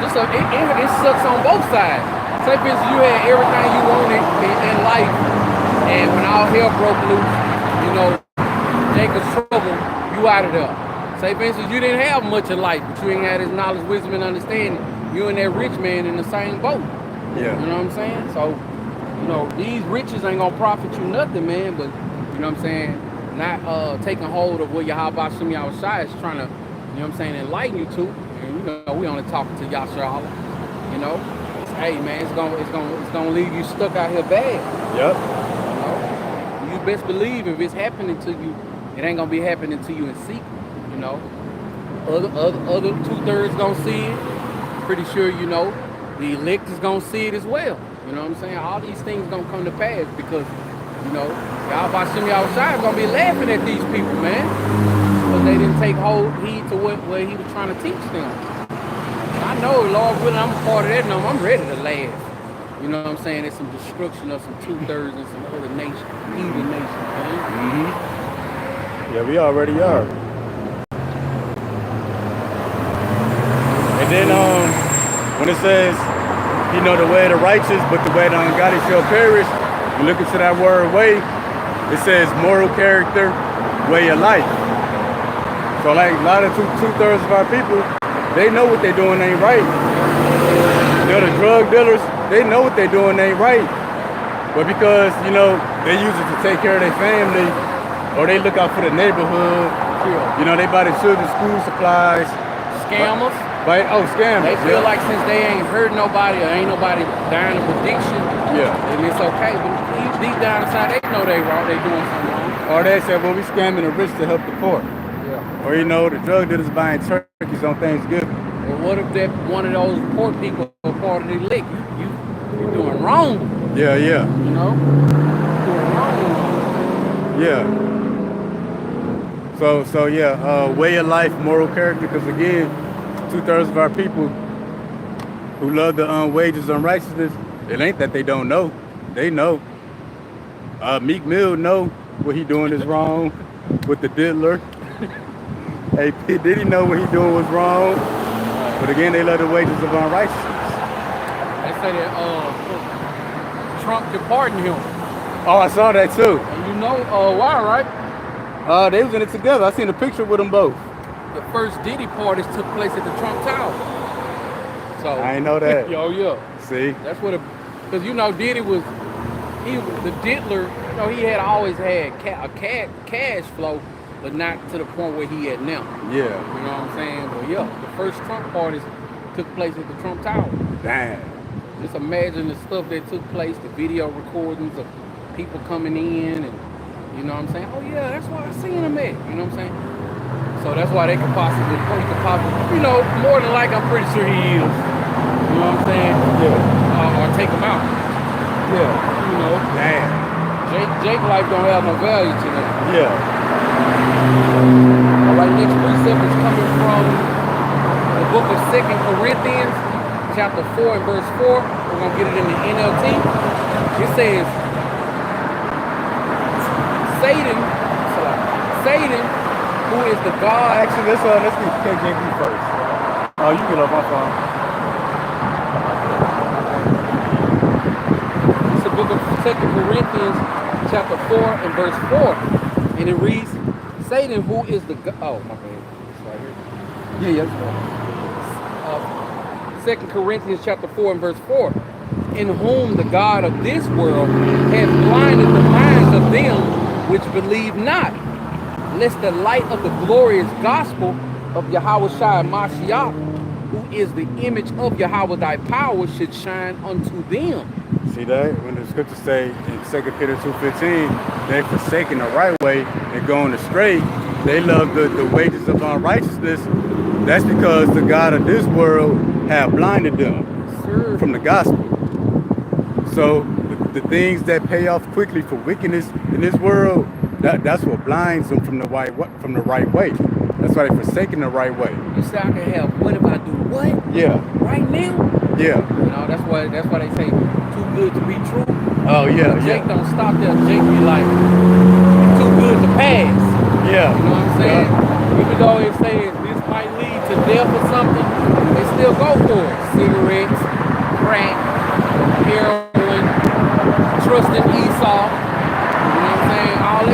Just it sucks on both sides. Say for instance, you had everything you wanted in life, and when all hell broke loose, you know, Jacob's trouble, you out of there. Say for instance, you didn't have much in life, but you ain't had his knowledge, wisdom, and understanding. You and that rich man in the same boat. Yeah. You know what I'm saying? So, you know, these riches ain't gonna profit you nothing, man, but you know what I'm saying? not taking hold of what Yahweh Shem Yahushua is trying to, you know what I'm saying, enlighten you to. And you know, we only talking to Yahshua Allah. You know, hey man, it's gonna leave you stuck out here bad. Yep. You know, you best believe if it's happening to you, it ain't gonna be happening to you in secret. You know, other 2/3 gonna see it. Pretty sure you know the elect is gonna see it as well. You know what I'm saying? All these things gonna come to pass because, you know, Yahweh Shem Yahushua is gonna be laughing at these people, man, because they didn't take heed to what he was trying to teach them. I know, Lord willing, I'm a part of that, and I'm ready to laugh. You know what I'm saying? There's some destruction of some 2/3 and some other nations, heathen nations, man. Mm-hmm. Yeah, we already are. And then when it says, you know, the way of the righteous, but the way of the ungodly shall perish, you look into that word way, it says moral character, way of life. So like a lot of 2/3 of our people, they know what they're doing ain't right. You know, the drug dealers, they know what they're doing ain't right. But because, you know, they use it to take care of their family, or they look out for the neighborhood, you know, they buy the children's school supplies. Scammers. Scammers. They feel like since they ain't hurt nobody or ain't nobody dying of addiction, and it's okay. But deep down inside, they know they wrong. They doing something wrong. Or they say, well, we scamming the rich to help the poor. Yeah. Or, you know, the drug dealers buying turkeys on Thanksgiving. Or what if that one of those poor people are part of the lick? You're doing wrong. Yeah. You know? You're doing wrong. Yeah. So way of life, moral character, because again, 2/3 of our people who love the wages of unrighteousness, it ain't that they don't know. They know. Meek Mill know what he doing is wrong with the diddler. Hey, did he know what he doing was wrong? But again, they love the wages of unrighteousness. They say that Trump could pardon him. Oh, I saw that too. And you know why, right? They was in it together. I seen a picture with them both. The first Diddy parties took place at the Trump Tower. So I ain't know that. Yeah. See? That's what because you know Diddy was the diddler. You know he had always had a cash flow, but not to the point where he at now. Yeah. You know what I'm saying? But yeah, the first Trump parties took place at the Trump Tower. Damn. Just imagine the stuff that took place, the video recordings of people coming in, and you know what I'm saying? Oh yeah, that's why I seen him at. You know what I'm saying? So that's why he could possibly, you know, more than likely, I'm pretty sure he is. You know what I'm saying? Yeah. Or take him out. Yeah. You know. Damn. Jake life don't have no value to them. Yeah. All right, next precept is coming from the book of 2 Corinthians, chapter 4 and verse 4. We're going to get it in the NLT. It says, Satan, who is the God. Actually, let's do KJV first. Oh, you get up my phone. It's the book of 2 Corinthians, chapter 4 and verse 4. And it reads, Satan, who is the God. Oh, my bad. It's right here. Yeah, 2 Corinthians, chapter 4 and verse 4. In whom the God of this world hath blinded the minds of them which believe not, lest the light of the glorious gospel of Yahweh Shai Mashiach, who is the image of Yahweh thy power, should shine unto them. See that? When the scriptures say in 2 Peter 2:15, they forsaken the right way and going astray, they love the wages of unrighteousness. That's because the God of this world have blinded them from the gospel. So the things that pay off quickly for wickedness in this world, that's what blinds them from the right way. That's why they forsaken the right way. You say I can have what if I do what? Yeah. Right now? Yeah. You know, that's why they say too good to be true. Oh yeah. Jake don't stop there. Jake be like, it's too good to pass. Yeah. You know what I'm saying? Even though it says this might lead to death or something, they still go for it. Cigarettes, crack, heroin, trusting Esau. You know what I'm saying? All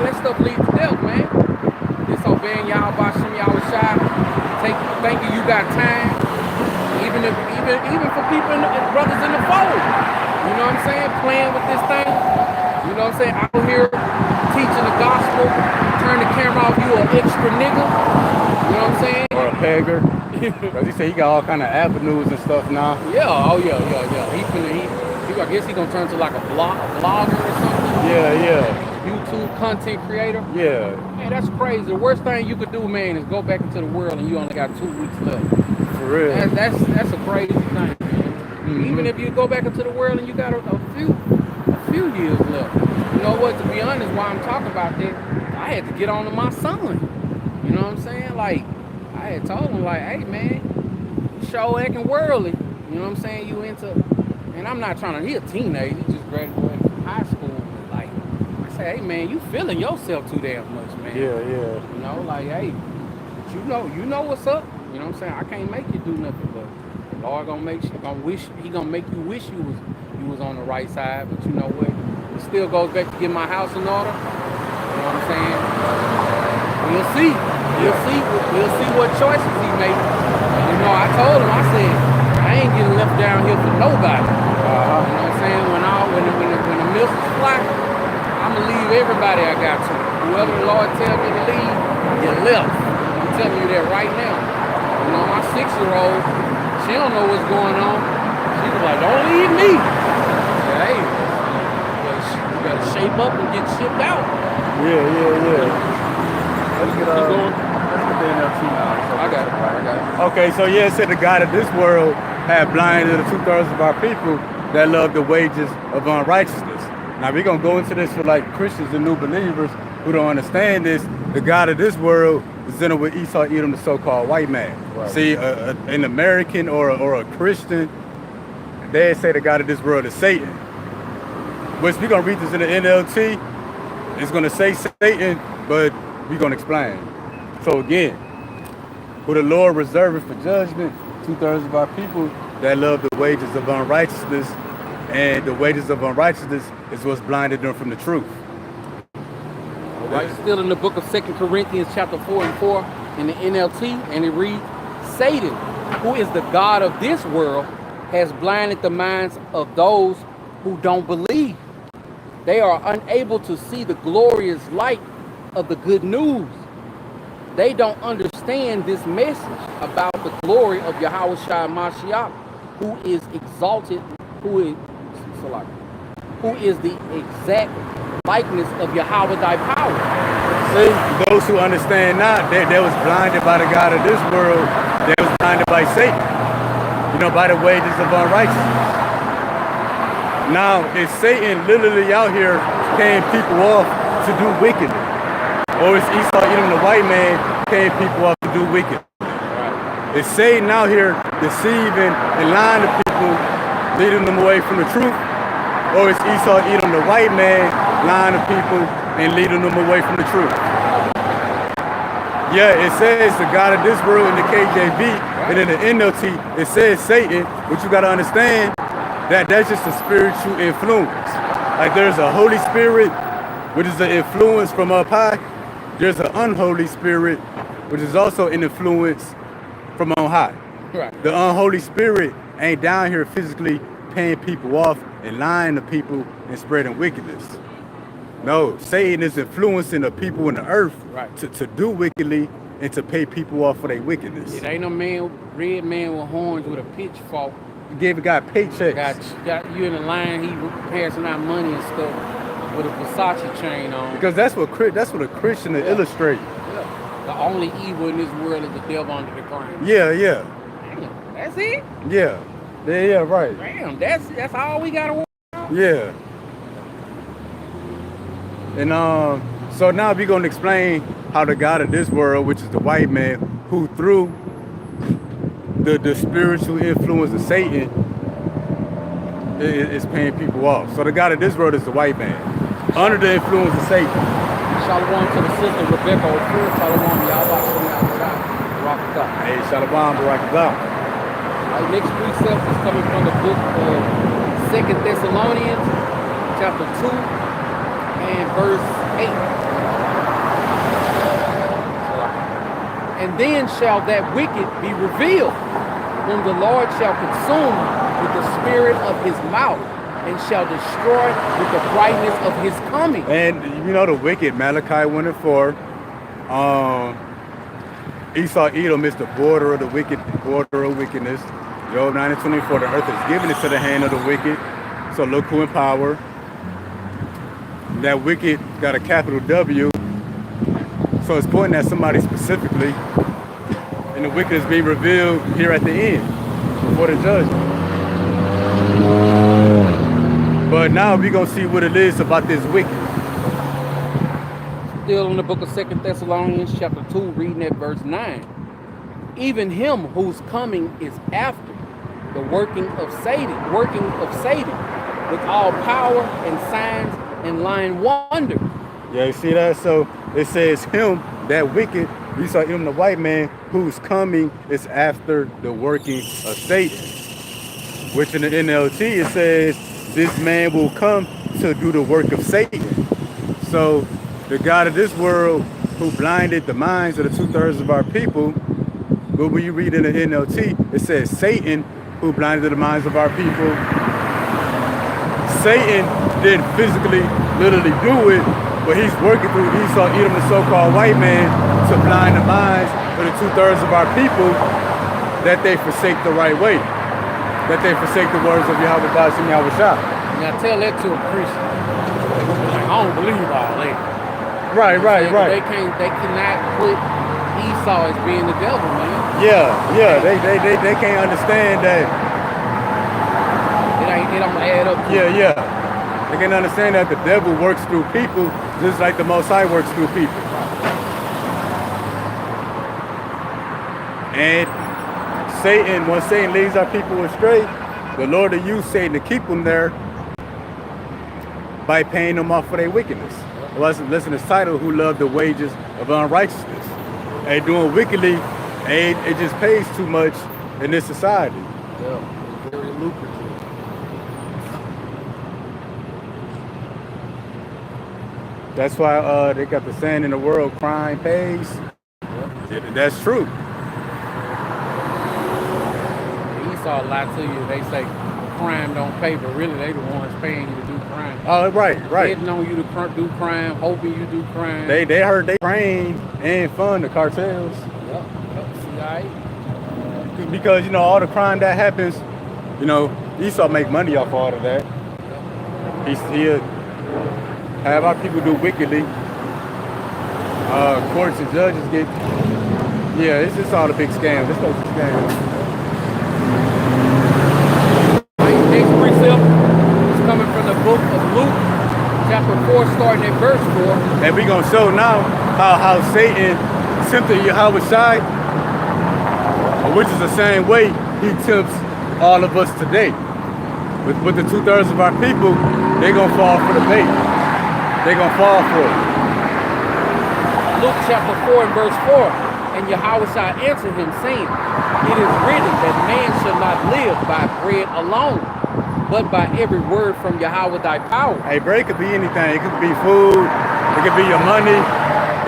that stuff leads to death, man. Disobeying Yahweh Shem Yahushua. Thinking you got time. Even for people brothers in the fold. You know what I'm saying? Playing with this thing. You know what I'm saying? Out here teaching the gospel, camera off, you an extra nigga. You know what I'm saying? Or a pegger. Because he said he got all kind of avenues and stuff now. Yeah, oh yeah. I guess he gonna turn to like a vlogger or something. Yeah. YouTube content creator. Yeah. Man, that's crazy. The worst thing you could do, man, is go back into the world and you only got 2 weeks left. For real. That's a crazy thing, man. Mm-hmm. Even if you go back into the world and you got a few years left. You know what? To be honest, while I'm talking about that, I had to get on to my son. You know what I'm saying? Like, I had told him, like, hey, man, you sure acting worldly. You know what I'm saying? You into, and I'm not trying to, he a teenager. He just graduated from high school. But like, I say, hey, man, you feeling yourself too damn much, man. Yeah. You know, like, hey, you know what's up. You know what I'm saying? I can't make you do nothing, but the Lord gonna make you, he gonna make you wish you was on the right side. But you know what? It still goes back to get my house in order. You know what I'm saying? We'll see. We'll see what choices he makes. You know, I told him, I said, I ain't getting left down here for nobody. You know what I'm saying? When the milk is fly, I'ma leave everybody I got to. Whoever the Lord tell me to leave, you left. I'm telling you that right now. You know, my 6-year-old, she don't know what's going on. She was like, don't leave me. Yeah, hey, you gotta shape up and get shipped out. Yeah. Let's get the NLT now. I got it. Okay, so yeah, it said the God of this world had blinded the 2/3 of our people that love the wages of unrighteousness. Now we're gonna go into this for like Christians and new believers who don't understand this. The God of this world is in it with Esau, Edom, the so-called white man. Right. See, an American or a Christian, they say the God of this world is Satan. Which we're gonna read this in the NLT. It's gonna say Satan, but we're gonna explain. So again, who the Lord reserved for judgment, 2/3 of our people that love the wages of unrighteousness, and the wages of unrighteousness is what's blinded them from the truth. Right, still in the book of 2 Corinthians chapter 4:4 in the NLT, and it reads, Satan, who is the God of this world, has blinded the minds of those who don't believe. They are unable to see the glorious light of the good news. They don't understand this message about the glory of Yahushua Mashiach, who is exalted, who is the exact likeness of Yahweh thy power. See, those who understand not, they was blinded by the God of this world. They was blinded by Satan, by the wages of unrighteousness. Now, is Satan literally out here paying people off to do wickedness? Or is Esau, Edom, the white man, paying people off to do wickedness? Is Satan out here deceiving and lying to people, leading them away from the truth? Or is Esau, Edom, the white man, lying to people and leading them away from the truth? Yeah, it says the God of this world in the KJV, and in the NLT, it says Satan, but you got to understand that that's just a spiritual influence. Like there's a Holy Spirit, which is an influence from up high. There's an unholy spirit, which is also an influence from on high. Right. The unholy spirit ain't down here physically paying people off and lying to people and spreading wickedness. No, Satan is influencing the people in the earth to do wickedly and to pay people off for their wickedness. It ain't no red man with horns with a pitchfork. You gave a guy paychecks. Got you in the line, he passing out money and stuff with a Versace chain on. Because that's what a Christian to illustrate. Yeah. The only evil in this world is the devil under the ground. Yeah. Damn, that's it? Yeah, right. Damn, that's all we gotta worry about? Yeah. And so now we're gonna explain how the God of this world, which is the white man, who through the spiritual influence of Satan is paying people off. So the God of this world is the white man, under the influence of Satan. Shalom to the sister Rebecca Ophir. Shalom, Yahweh Barakatah. Hey, Shalom, Barakatah. Our next precept is coming from the book of 2 Thessalonians, chapter 2, and verse 8. And then shall that wicked be revealed, whom the Lord shall consume with the spirit of his mouth, and shall destroy with the brightness of his coming. And the wicked, Malachi 1:4, Esau, Edom is the border of the wicked, border of wickedness. Job 9:24, the earth is given into the hand of the wicked. So look who in power. That wicked got a capital W. So it's pointing at somebody specifically. And the wicked is being revealed here at the end, before the judgment. But now we're going to see what it is about this wicked. Still in the book of 2 Thessalonians chapter 2, reading at verse 9. Even him whose coming is after the working of Satan with all power and signs and lying wonders. Yeah, you see that? So it says him, that wicked, you saw him, the white man, whose coming is after the working of Satan. Which in the NLT it says, this man will come to do the work of Satan. So the God of this world who blinded the minds of the 2/3 of our people, but when you read in the NLT, it says Satan who blinded the minds of our people. Satan didn't physically, literally do it, but he's working through Esau, Edom, the so-called white man, to blind the minds of the 2/3 of our people that they forsake the right way, that they forsake the words of Yahweh God, Yahweh Shah. Now tell that to a Christian. Like, I don't believe all that. Right. They cannot put Esau as being the devil, man. Yeah. They can't understand that. It don't add up. Yeah. They can't understand that the devil works through people just like the Most High works through people. And Satan, when Satan leads our people astray, the Lord will use Satan to keep them there by paying them off for their wickedness. Listen to this title, who love the wages of unrighteousness. And doing wickedly, it just pays too much in this society. Yeah, it's very lucrative. That's why they got the saying in the world, crime pays. Yeah. That's true. Esau lie to you. They say crime don't pay, but really they the ones paying you to do crime. Oh, right. Betting on you to do crime, hoping you do crime. They heard they train and fund the cartels. Yep. See, all right? Because, all the crime that happens, Esau make money off all of that. He'll have our people do wickedly. Courts and judges get, it's just all a big scam. This was a scam. Next precept is coming from the book of Luke, chapter 4, starting at verse 4. And we're going to show now how Satan tempted Yahweh Shai, which is the same way he tempts all of us today. With the 2/3 of our people, they're going to fall for the bait. They're going to fall for it. Luke chapter 4 and verse 4. And Yahweh Shai answered him, saying, it is written that man shall not live by bread alone, but by every word from Yahweh thy power. Hey, bread could be anything. It could be food. It could be your money.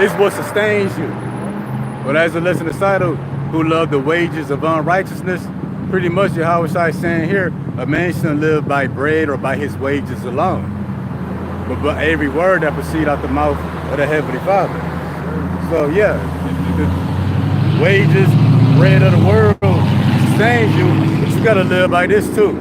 It's what sustains you. But as a lesson title, who love the wages of unrighteousness, pretty much Yahweh Shai is saying here, a man shouldn't live by bread or by his wages alone, but by every word that proceeds out the mouth of the Heavenly Father. So yeah, the wages, bread of the world sustains you, but you gotta live by this too.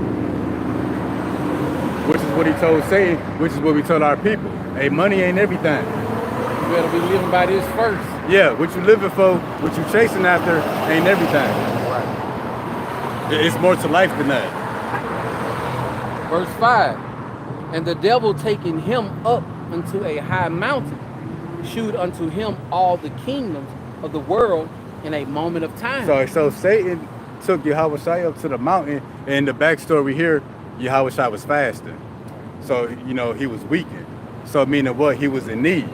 Which is what he told Satan, which is what we told our people. Hey, money ain't everything. You better be living by this first. Yeah, what you living for, what you chasing after ain't everything. Right. It's more to life than that. Verse 5. And the devil taking him up unto a high mountain, shewed unto him all the kingdoms of the world in a moment of time. So Satan took Yahweh Shai up to the mountain, and the backstory here, Yahweh Shai was fasting. So, he was weakened. So meaning what? He was in need.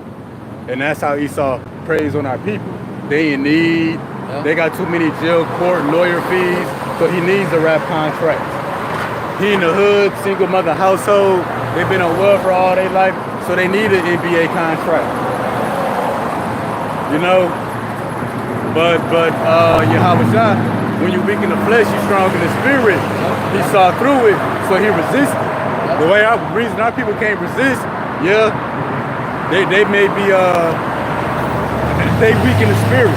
And that's how Esau preys on our people. They in need. Yep. They got too many jail, court, lawyer fees. So he needs a rap contract. He in the hood, single mother household. They've been on welfare all their life. So they need an NBA contract. But Yahweh Shai, when you're weak in the flesh, you're strong in the spirit. He saw through it, so he resisted. The reason our people can't resist, they may be they weak in the spirit.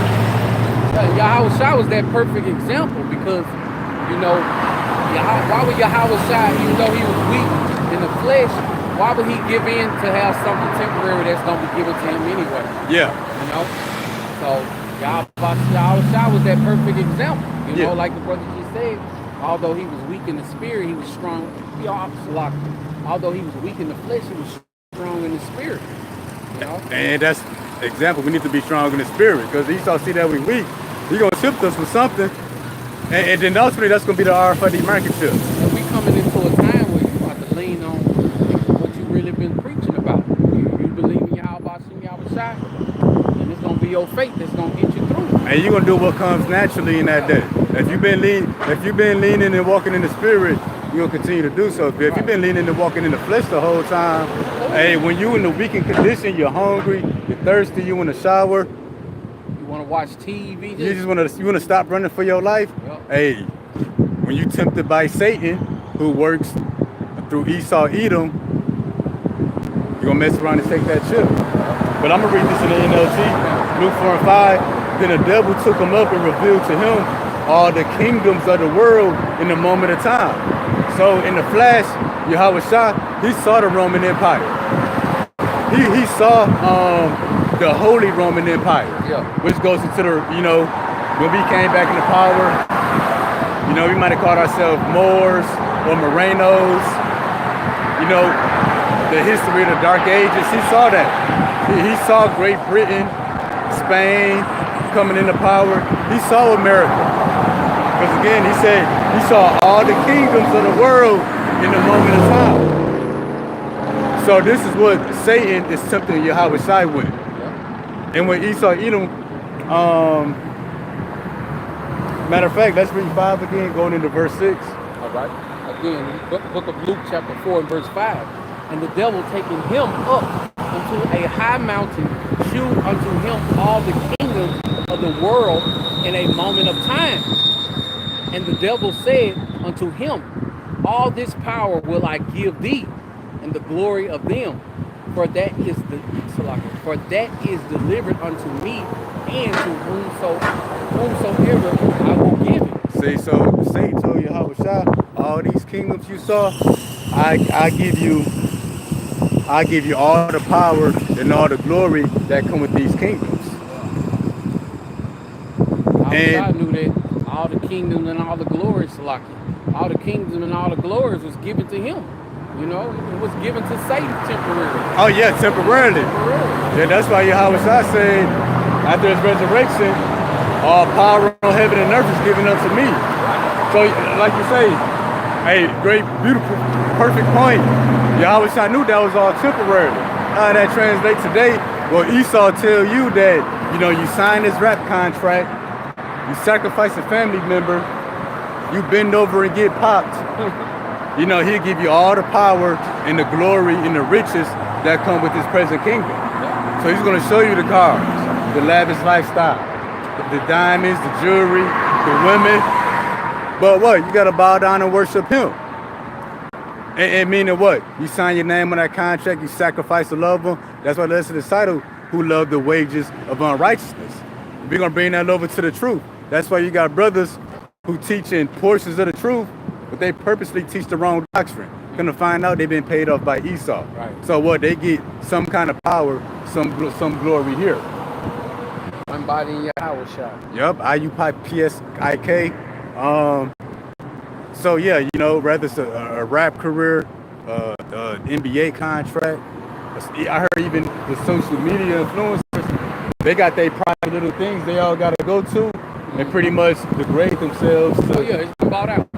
Yahweh Shai was that perfect example because, why would Yahweh Shai, even though he was weak in the flesh, why would he give in to have something temporary that's going to be given to him anyway? Yeah. So Yahweh Shai was that perfect example. Like the brother just said, although he was weak in the spirit, he was strong. Although he was weak in the flesh, he was strong in the spirit. And that's the example. We need to be strong in the spirit because Esau see that we weak. He's going to tempt us with something. And then ultimately, that's going to be the RFID market chip. And we coming into a time where you have to lean on what you really been preaching about. You believe in Yahweh Shai, and it's going to be your faith that's going to get you through. And you're going to do what comes naturally in that day. If you've been leaning and walking in the spirit, you're going to continue to do so. If you've been leaning and walking in the flesh the whole time, hey, when you in the weakened condition, you're hungry, you're thirsty, you in the shower, you want to watch TV, you want to stop running for your life. Yep. Hey, when you tempted by Satan, who works through Esau, Edom, you're gonna mess around and take that chip. But I'm gonna read this in the NLT, Luke 4 and 5. Then the devil took him up and revealed to him all the kingdoms of the world in a moment of time. So in the flash, Yahweh Shai, he saw the Roman Empire. He saw the Holy Roman Empire, which goes into the, when we came back into power, we might have called ourselves Moors or Morenos, the history of the Dark Ages. He saw that. He saw Great Britain, Spain coming into power. He saw America. Because again, he said he saw all the kingdoms of the world in a moment of time. So this is what Satan is tempting Yahweh Shai with. And when Esau, Edom, matter of fact, let's read 5 again, going into verse 6. All right. Again, book of Luke chapter 4 and verse 5. And the devil taking him up unto a high mountain, shewed unto him all the kingdoms of the world in a moment of time. And the devil said unto him, all this power will I give thee, and the glory of them, for that is delivered unto me, and to whomsoever I will give it. See, so Satan told Yahweh Shai, all these kingdoms you saw, I give you all the power and all the glory that come with these kingdoms. I knew that all the kingdoms and all the glories, all the kingdoms and all the glories was given to him. It was given to Satan temporarily. Oh yeah, temporarily. Yeah, that's why Yahweh Shai said, after his resurrection, all power on heaven and earth is given unto me. So, like you say, hey, great, beautiful, perfect point. Yahweh Shai knew that was all temporary. How that translates today? Well, Esau tell you that, you sign this rap contract, you sacrifice a family member, you bend over and get popped. He'll give you all the power and the glory and the riches that come with his present kingdom. So he's going to show you the cars, the lavish lifestyle, the diamonds, the jewelry, the women. But what? You got to bow down and worship him. And meaning what? You sign your name on that contract, you sacrifice the loved one. That's why there's a disciple who love the wages of unrighteousness. We're going to bring that over to the truth. That's why you got brothers who teach in portions of the truth, but they purposely teach the wrong doctrine. Gonna find out they've been paid off by Esau. Right. So what? They get some kind of power, some glory here. Embodying Yahweh Shai. Yep, IUPSIK. So yeah, whether it's a rap career, NBA contract. I heard even the social media influencers, they got their private little things they all gotta go to and pretty much degrade themselves. It's bought out.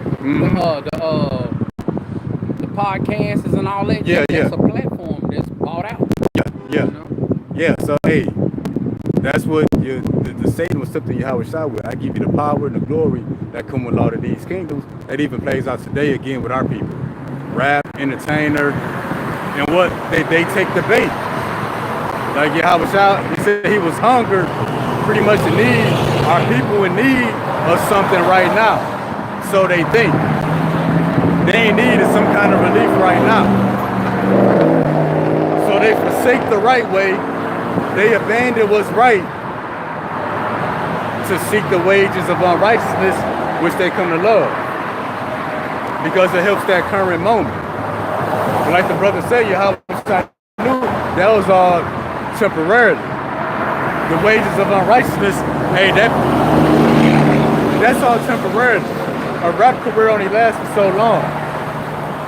The podcasts and all that. That's a platform that's bought out. Yeah. So hey, that's what the Satan was tempting Yahweh Shai with. I give you the power and the glory that come with all of these kingdoms. That even plays out today again with our people. Rap, entertainer, and what they take the bait. Like Yahweh Shai, he said he was hunger, pretty much in need. Our people in need of something right now. So they think. They ain't need some kind of relief right now. So they forsake the right way. They abandon what's right to seek the wages of unrighteousness, which they come to love, because it helps that current moment. But like the brother said, Yahweh knew that was all temporarily. The wages of unrighteousness, hey, that's all temporarily. A rap career only lasts for so long.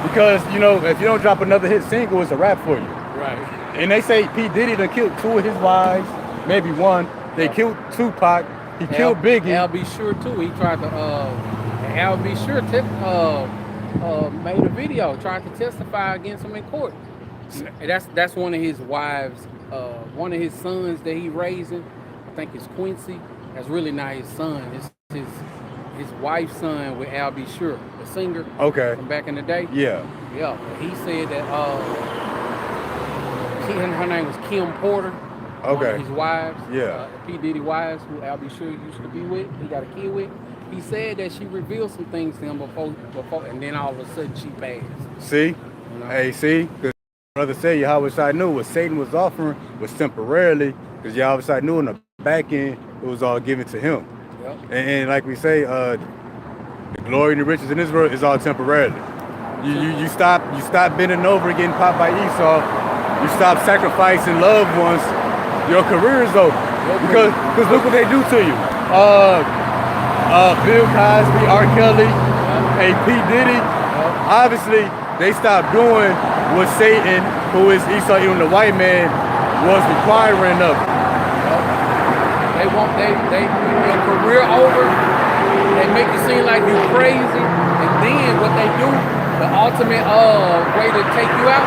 Because, you know, if you don't drop another hit single, it's a rap for you. Right. And they say P. Diddy done killed 2 of his wives, maybe 1. They killed Tupac. He killed Biggie. Al.B. Sure too. He tried to Al.B. Sure made a video trying to testify against him in court. And that's one of his wives, one of his sons that he raising. I think it's Quincy. That's really not his son. It's his wife's son with Al.B. Sure, the singer. Okay. From back in the day. Yeah. Yeah. He said that her name was Kim Porter. Okay. One of his wives. Yeah. P. Diddy wives, who Al.B. Sure used to be with. He got a kid with. He said that she revealed some things to him before, and then all of a sudden she passed. See? You know? Hey, see? Because brother said Yahweh knew what Satan was offering was temporarily, because Yahweh knew in the back end it was all given to him. Yep. And like we say, the glory and the riches in this world is all temporarily. You stop bending over and getting popped by Esau. You stop sacrificing loved ones. Your career is over. Because look what they do to you. Bill Cosby, R. Kelly, P. Diddy. Obviously, they stopped doing what Satan, who is Esau, even the white man, was requiring of them. They want their career over. They make it seem like you're crazy, and then what they do, the ultimate way to take you out,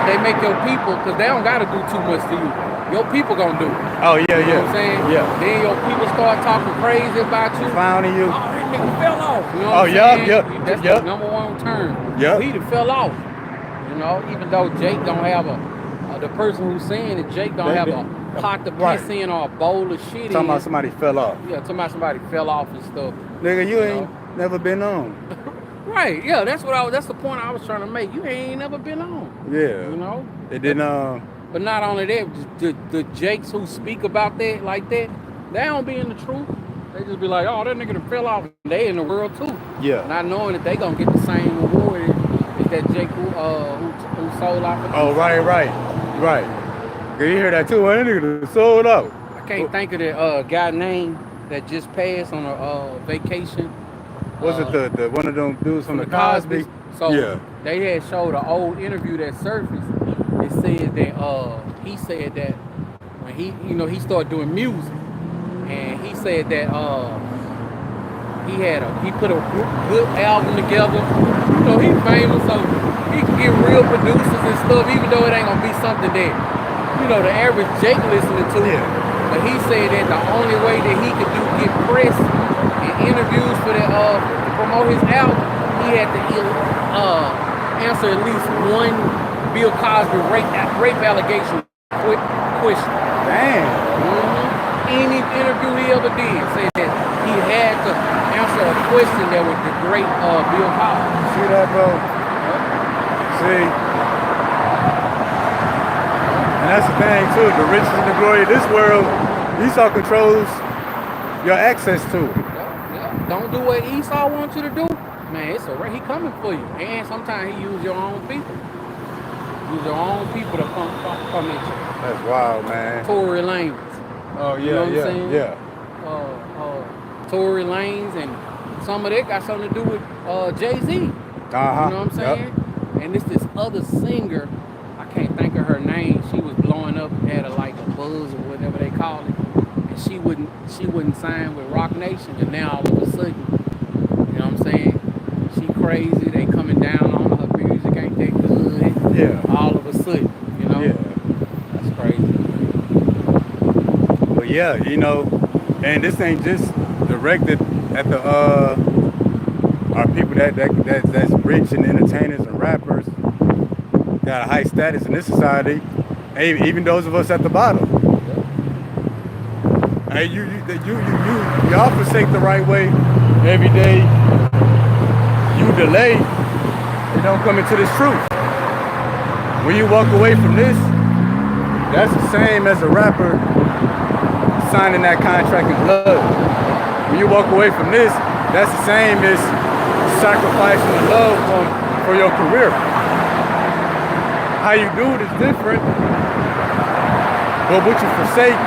they make your people, because they don't gotta do too much to you. Your people gonna do it. Oh yeah, you know what I'm saying? Yeah. Then your people start talking crazy about you. Clowning you. Oh, that nigga fell off. You know what I'm saying? That's the number one term. Yeah. He done fell off. You know, even though Jake don't have the person who's saying it, Jake don't have a pot to piss in or a bowl of shit talking about somebody fell off. Yeah, talking about somebody fell off and stuff. Nigga, you ain't never been on. Right, yeah, that's the point I was trying to make. You ain't never been on. Yeah. You know? It didn't But not only that, the Jakes who speak about that like that, they don't be in the truth. They just be like, oh, that nigga done fell off. They in the world too. Yeah. Not knowing that they gonna get the same reward as that Jake who sold out. Oh, right. You hear that too? That nigga done sold out. I can't think of the guy name that just passed on a vacation. Was it the one of them dudes from the Cosby? So they had showed an old interview that surfaced. It said that he said that when he started doing music, and he said that he put a good album together. You know, he's famous, so he can get real producers and stuff, even though it ain't gonna be something that the average Jake listening to. Yeah. But he said that the only way that he could get press and interviews for that to promote his album, he had to answer at least one Bill Cosby rape allegation question. Damn. Any interview he ever did said that he had to answer a question that would degrade Bill Cosby. See that, bro? See? And that's the thing too, the riches and the glory of this world, Esau controls your access to it. Yeah. Don't do what Esau wants you to do. Man, it's he coming for you. And sometimes he use your own people. Use your own people to come at you. That's wild, man. Tory Lanez. Oh, yeah, you know what I'm saying? Yeah. Tory Lanez, and some of that got something to do with Jay-Z. You know what I'm saying? Yep. And it's this other singer, I can't think of her name. She was blowing up, had a buzz or whatever they call it. And she wouldn't sign with Rock Nation, and now all of a sudden, you know what I'm saying? She crazy, they coming down on her music, ain't that good? Yeah. All of a sudden, Yeah. That's crazy. But yeah, and this ain't just directed at the our people that's rich and entertainers and rappers, got a high status in this society, even those of us at the bottom. Hey, y'all forsake the right way every day. You delay, you don't come into this truth. When you walk away from this, that's the same as a rapper signing that contract in blood. When you walk away from this, that's the same as sacrificing the love for your career. How you do it is different, but what you forsake,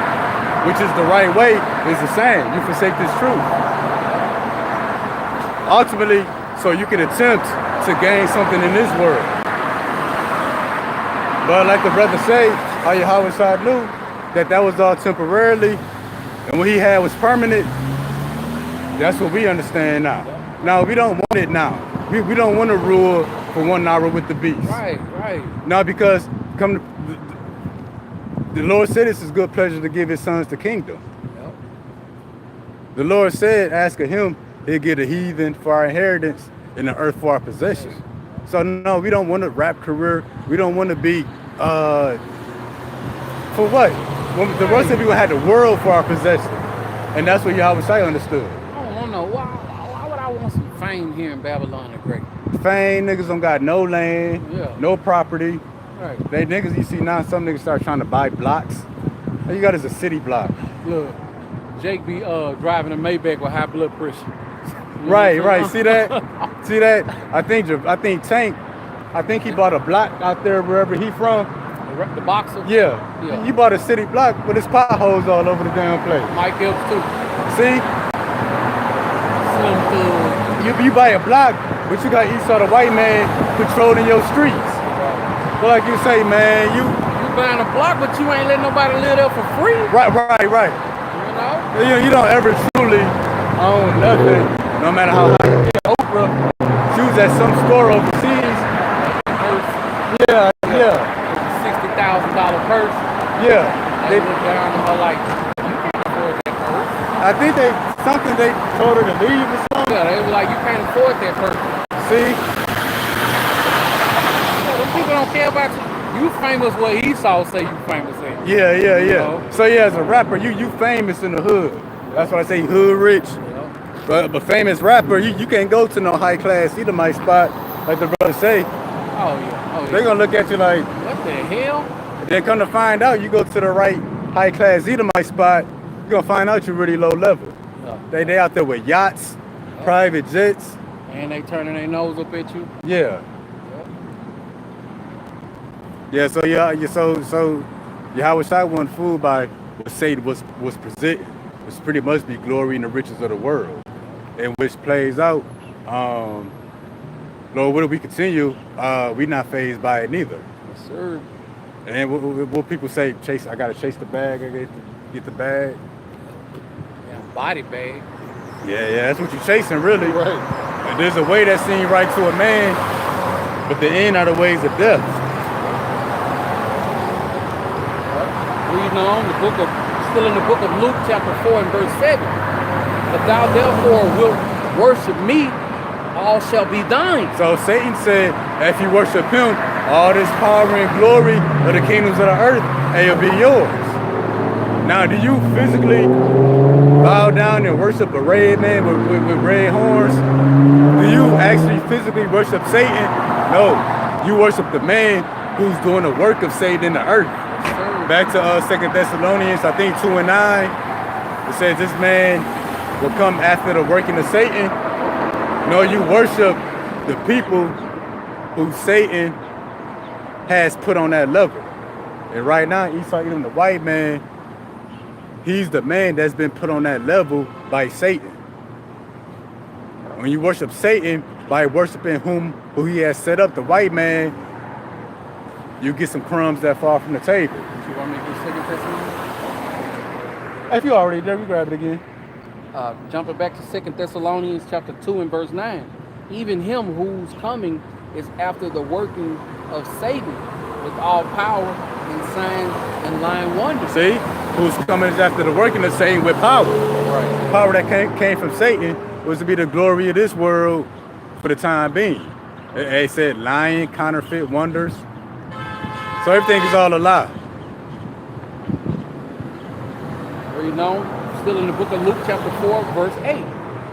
which is the right way, is the same. You forsake this truth. Ultimately, so you can attempt to gain something in this world. But like the brother say, how Yahweh Shai knew that was all temporarily, and what he had was permanent. That's what we understand now. Now, we don't want it now. We don't want to rule for 1 hour with the beast. Right. Now, because the Lord said it's his good pleasure to give his sons the kingdom. Yep. The Lord said, ask of him, he'll give the heathen for our inheritance and the earth for our possession. So no, we don't want a rap career. We don't want to be, for what? When the Lord said we had the world for our possession. And that's what Yahweh Shai understood. I don't know. Why would I want some fame here in Babylon the Great? Fame, niggas don't got no land, no property. Right. They niggas, you see now, some niggas start trying to buy blocks. All you got is a city block. Look, Jake be driving a Maybach with high blood pressure. Right. See that? I think Tank, he bought a block out there wherever he from. The boxer? Yeah. He bought a city block, but there's potholes all over the damn place. Mike helps too. See? Slim Thug. You buy a block, but you got Esau the white man patrolling your streets. But like you say, man, you buying a block, but you ain't letting nobody live there for free. Right. You know? You don't ever truly own nothing, no matter how high you get. Oprah, she was at some store overseas. Yeah. $60,000 purse. Yeah. They looked down on her like, you can't afford that purse. I think they told her to leave or something. Yeah, they were like, you can't afford that purse. See? People don't care about you. You famous what Esau say you famous at. Yeah. You know? So yeah, as a rapper, you famous in the hood. That's why I say hood rich. Yeah. But famous rapper, you can't go to no high class Edomite spot, like the brother say. Oh yeah. They're gonna look at you like, what the hell? then come to find out, you go to the right high class Edomite spot, you're gonna find out you're really low level. Yeah. They out there with yachts, private jets. And they turning their nose up at you. Yeah. So Yahweh Shai wasn't fooled by what Satan was presenting, which pretty much be glory in the riches of the world, and which plays out. Lord, what do we continue? We not fazed by it neither. Yes, sir. And what people say, I gotta chase the bag, I gotta get the bag. Yeah, body bag. Yeah, that's what you're chasing, really. Right. And there's a way that seems right to a man, but the end are the ways of death. Reading on, still in the book of Luke, chapter 4 and verse 7. But thou therefore wilt worship me, all shall be thine. So Satan said, if you worship him, all this power and glory of the kingdoms of the earth, it'll be yours. Now, do you physically bow down and worship a red man with red horns? Do you actually physically worship Satan? No, you worship the man who's doing the work of Satan in the earth. Back to 2 Thessalonians, I think 2 and 9, it says this man will come after the working of Satan. No, you worship the people who Satan has put on that level. And right now, Esau, even the white man, he's the man that's been put on that level by Satan. When you worship Satan by worshiping who he has set up, the white man, you get some crumbs that fall from the table. You want me to do 2 Thessalonians? If you already there, we grab it again. Jumping back to 2 Thessalonians chapter 2 and verse 9. Even him whose coming is after the working of Satan with all power and signs and lying wonders. See? Who's coming is after the working of Satan with power. Right. The power that came from Satan was to be the glory of this world for the time being. They said lying, counterfeit wonders. So everything is all a lie. Reading on, still in the book of Luke chapter 4, verse 8.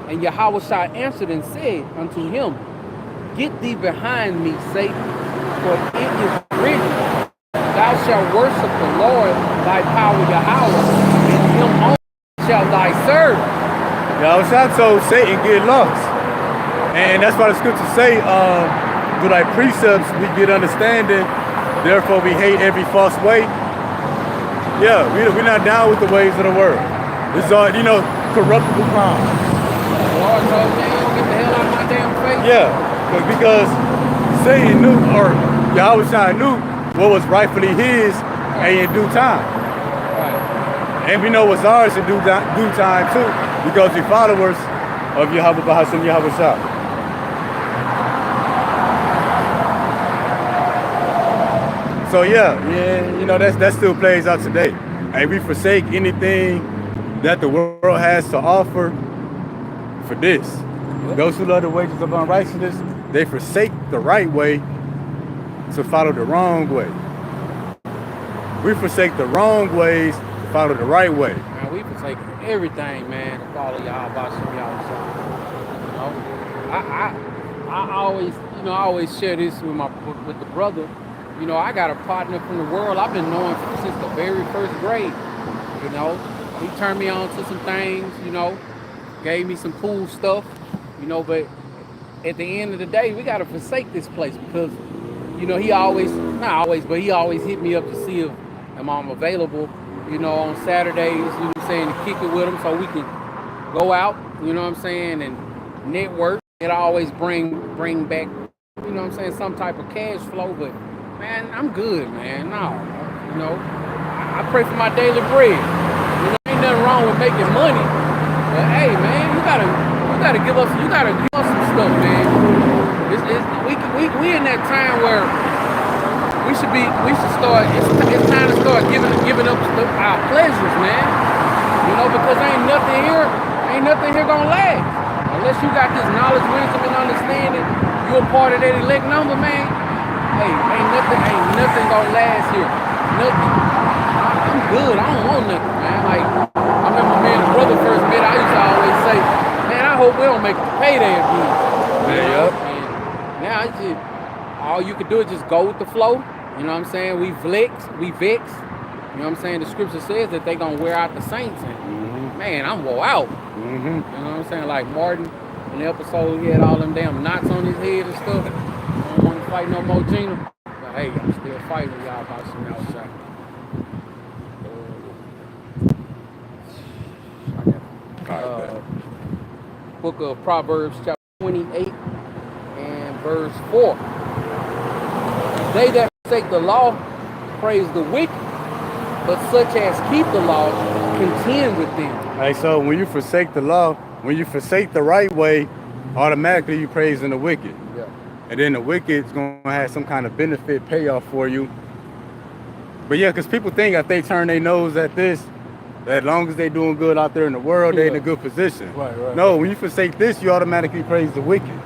And Yahweh Shai answered and said unto him, Get thee behind me, Satan, for it is written, Thou shalt worship the Lord thy power Yahweh, and him only shalt thy serve. Yahushua told Satan get lost. And that's why the scriptures say, through thy precepts we get understanding, therefore we hate every false way. Yeah, we're not down with the ways of the world. It's all, corruptible crime. The Lord told me, get the hell out of my damn face. Yeah, because Satan knew, or Yahushua knew what was rightfully his and in due time. Right. And we know what's ours in due time too, because we're followers of Yahweh Bahashem Yahushua. So yeah, that still plays out today. And we forsake anything that the world has to offer for this. Yep. Those who love the wages of unrighteousness, they forsake the right way to follow the wrong way. We forsake the wrong ways to follow the right way. Man, we forsake everything, man, to follow Yahweh Shem. I always share this with the brother. I got a partner from the world I've been knowing since the very first grade. He turned me on to some things, gave me some cool stuff, but at the end of the day, we got to forsake this place because, he always hit me up to see if I'm available, on Saturdays, to kick it with him so we can go out, and network. It always bring back, some type of cash flow, but man, I'm good, man. No, I pray for my daily bread. Ain't nothing wrong with making money, but hey, man, you gotta give us some stuff, man. We in that time where we should start. It's time to start giving up our pleasures, man. Because ain't nothing here gonna last unless you got this knowledge, wisdom, and understanding. You're a part of that elect number, man. Hey, ain't nothing gonna last here. Nothing. I'm good. I don't want nothing, man. Like, I remember me and the brother first met, I used to always say, man, I hope we don't make it to payday again. Yep. And now it's just, all you can do is just go with the flow. You know what I'm saying? We vex. You know what I'm saying? The scripture says that they gonna wear out the saints. And man, I'm wore out. Mm-hmm. You know what I'm saying? Like Martin, in the episode, he had all them damn knots on his head and stuff. I don't want to fight no more Gina. But hey, I'm still fighting y'all about some outside. Book of Proverbs, chapter 28 and verse 4. They that forsake the law praise the wicked, but such as keep the law contend with them. Hey, so when you forsake the law, when you forsake the right way, automatically you praising the wicked. Yeah. And then the wicked's going to have some kind of benefit payoff for you. But yeah, because people think if they turn their nose at this, that as long as they doing good out there in the world, they in a good position. Right. No, when you forsake this, you automatically praise the wicked.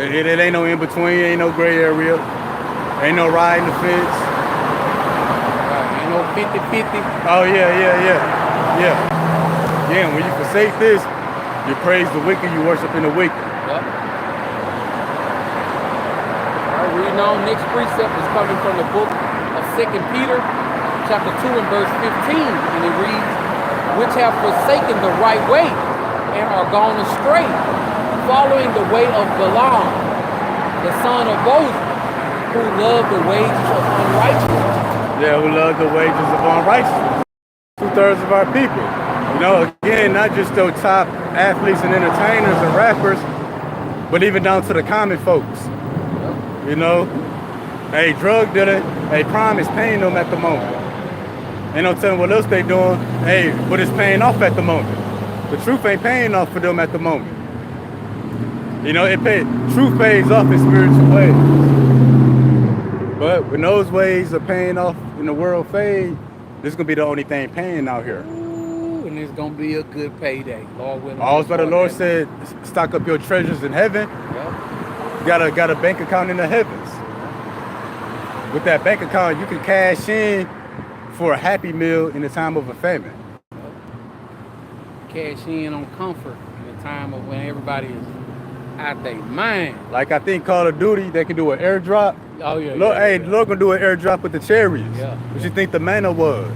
It ain't no in-between, ain't no gray area, ain't no riding the fence. Ain't no 50-50. Oh, yeah. Yeah, when you forsake this, you praise the wicked, you worshiping the wicked. Yep. All right, reading on, next precept is coming from the book of 2 Peter, chapter 2 and verse 15, and it reads, which have forsaken the right way and are gone astray, following the way of Balaam, the son of Moses, who loved the wages of unrighteousness. Yeah, who love the wages of unrighteousness. 2/3 of our people. Again, not just those top athletes and entertainers and rappers, but even down to the common folks. Hey, drug dealer, hey, crime is paying them at the moment. Ain't no telling what else they doing, hey, but it's paying off at the moment. The truth ain't paying off for them at the moment. Truth pays off in spiritual ways. But when those ways of paying off in the world fade, this is going to be the only thing paying out here. Ooh, and it's going to be a good payday. Lord willing. Also, the Lord said, stock up your treasures in heaven. Yep. Got a bank account in the heavens. With that bank account, you can cash in for a happy meal in the time of a famine. Cash in on comfort in the time of when everybody is out their mind. Like I think Call of Duty, they can do an airdrop. Oh yeah. Lord, Lord gonna do an airdrop with the chariots. Yeah. What you think the manna was?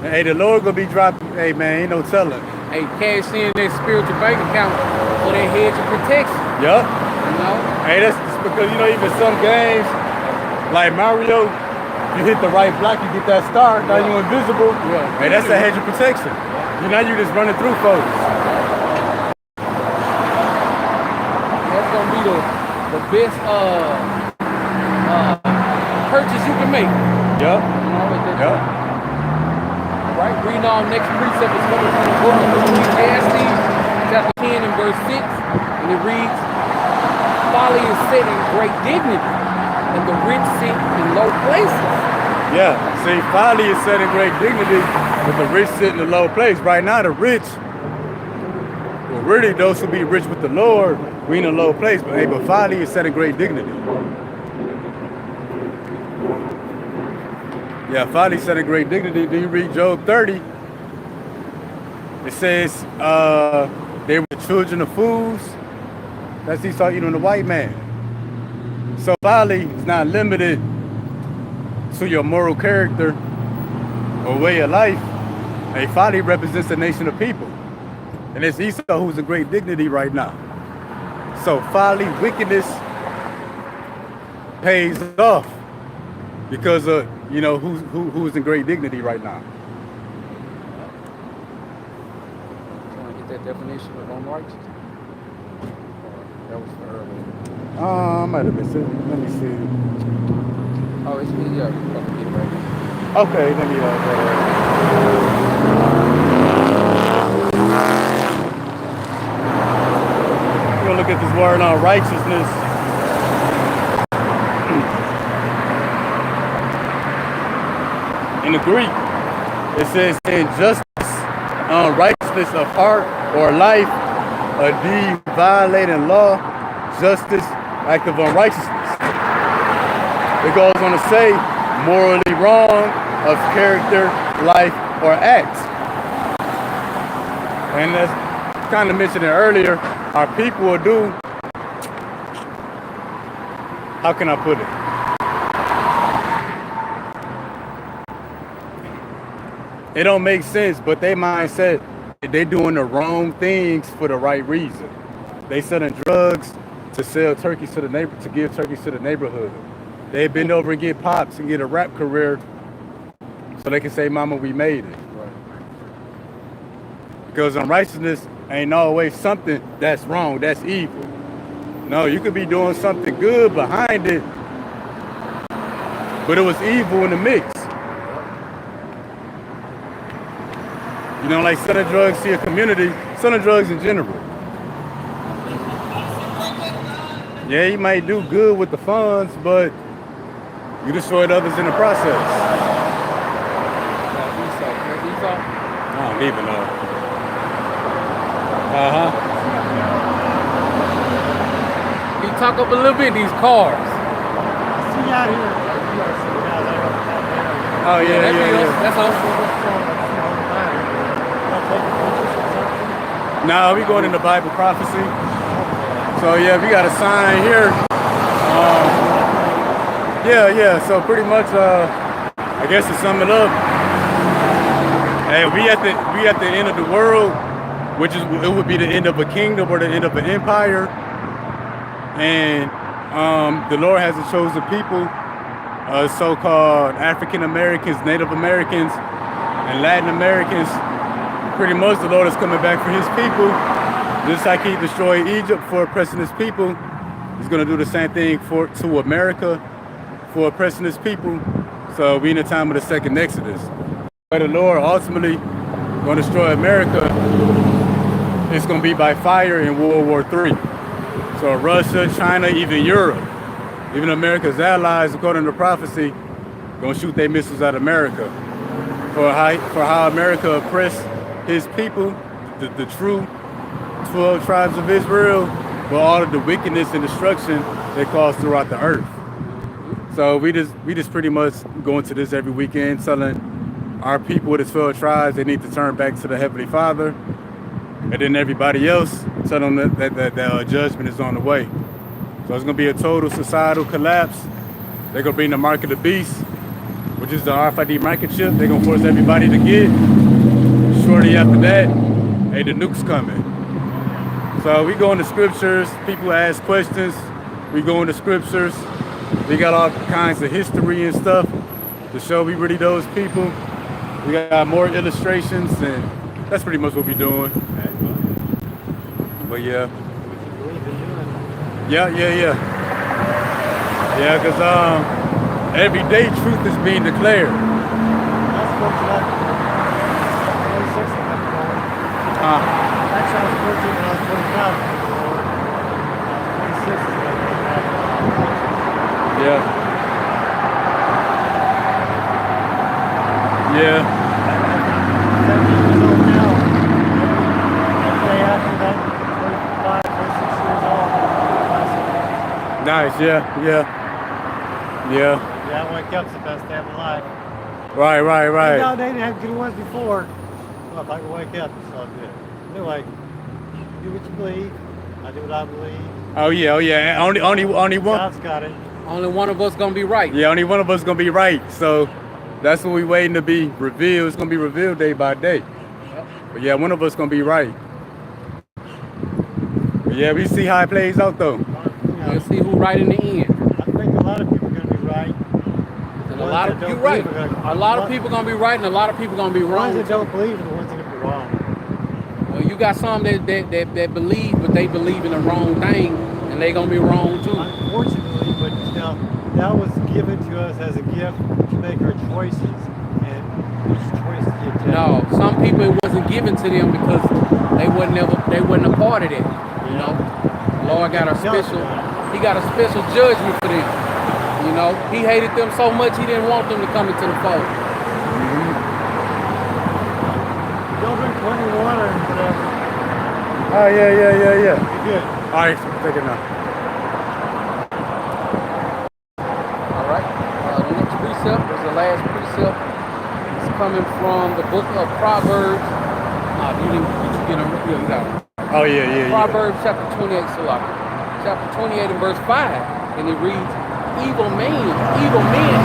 Hey, the Lord gonna be dropping. Hey, man, ain't no telling. Hey, cash in that spiritual bank account for that hedge of protection. Yup. You know? Hey, that's because, you know, even some games, like Mario, you hit the right block, you get that star, now you're invisible. Yeah. Hey, that's a hedge of protection. You know, you just running through folks. That's gonna be the best purchase you can make. Yup. You know, Yup. right? Reading our next precept is coming from the book of Ecclesiastes, chapter 10 and verse 6, and it reads, "Folly is set in great dignity, and the rich sit in low places." Yeah, see, folly is set in great dignity, but the rich sit in a low place. Right now, the rich, well, really, those who be rich with the Lord, we in a low place. But hey, but folly is set in great dignity. Yeah, folly is set in great dignity. Then you read Job 30. It says they were the children of fools. That's Esau eating the white man. So folly is not limited to your moral character or way of life. A folly represents a nation of people. And it's Esau who's in great dignity right now. So folly, wickedness pays off because of, you know, who's in great dignity right now. You want to get that definition of unrighteousness? That was for earlier. I might have missed it. Let me see. Oh, it's me. Yeah, you got to get it right now. Okay, let me we're gonna look at this word on righteousness. In the Greek, it says injustice, unrighteousness of heart or life, a deed violating law, justice, act of unrighteousness. It goes on to say morally wrong of character, life, or act. And as kind of mentioned it earlier, our people will do, how can I put it? It don't make sense, but they mindset, they doing the wrong things for the right reason. They selling drugs to sell turkeys to the neighbor, to give turkeys to the neighborhood. They bend over and get pops and get a rap career so they can say, "Mama, we made it." Right. Because unrighteousness ain't always something that's wrong, that's evil. No, you could be doing something good behind it, but it was evil in the mix. You know, like selling drugs to your community, selling drugs in general. Yeah, you might do good with the funds, but you destroyed others in the process. I don't even know. Can you talk up a little bit these cars? See out here. Oh yeah. That's all. Now we going into Bible prophecy. So yeah, we got a sign here. Yeah. So pretty much, I guess to sum it up, hey, we at the end of the world, which is it would be the end of a kingdom or the end of an empire, and the Lord has a chosen people, so-called African Americans, Native Americans, and Latin Americans. Pretty much the Lord is coming back for his people. Just like he destroyed Egypt for oppressing his people, he's going to do the same thing to America for oppressing his people. So we in the time of the second Exodus. But the Lord ultimately going to destroy America. It's going to be by fire in World War III. So Russia, China, even Europe, even America's allies, according to prophecy, going to shoot their missiles at America. For how America oppressed his people, the true 12 tribes of Israel, for all of the wickedness and destruction they caused throughout the earth. So we just pretty much go into this every weekend telling our people, the 12 tribes, they need to turn back to the Heavenly Father, and then everybody else tell them that judgment is on the way. So it's gonna be a total societal collapse. They're gonna bring the mark of the beast. which is the RFID microchip. They're gonna force everybody to get. Shortly after that, hey, the nuke's coming. So we go into scriptures. People ask questions. We go into scriptures. We got all kinds of history and stuff to show we really those people. We got more illustrations, and that's pretty much what we're doing. But yeah. Yeah, because every day truth is being declared. That's fortunate. 26 I got going. Actually, I was 14 when I was 25. 26 is when I got Yeah. Yeah. 17 years old now. Every day after that, 25, 26 years old. Nice, yeah. Yeah, I wake up's the best day of my life. Right. No, they didn't have good ones before. Well, if I can wake up, it's all good. Anyway, do what you believe. I do what I believe. Oh yeah. Only one. God's got it. Only one of us gonna be right. Yeah, only one of us gonna be right. So that's what we waiting to be revealed. It's gonna be revealed day by day. But yeah, one of us gonna be right. But yeah, we see how it plays out though. We'll see who right in the end. I think a lot of people are going to be right. And a lot of people right. A lot of people gonna be right, and a lot of people gonna be The wrong. ones that don't believe are the ones that are going to be wrong. Well, you got some that believe, but they believe in the wrong thing, and they gonna be wrong too. Unfortunately, but now that was given to us as a gift to make our choices, and which choice do you take? No, some people it wasn't given to them because they wasn't a part of that. You know, Lord got a special. He got a special judgment for them. You know, he hated them so much he didn't want them to come into the fold. Don't drink plenty of water and whatever. Oh yeah. You're good. All right, take it now. All right. The next precept is the last precept. It's coming from the book of Proverbs. You got it. Oh yeah. Proverbs chapter 28, chapter 28 and verse 5, and it reads, evil men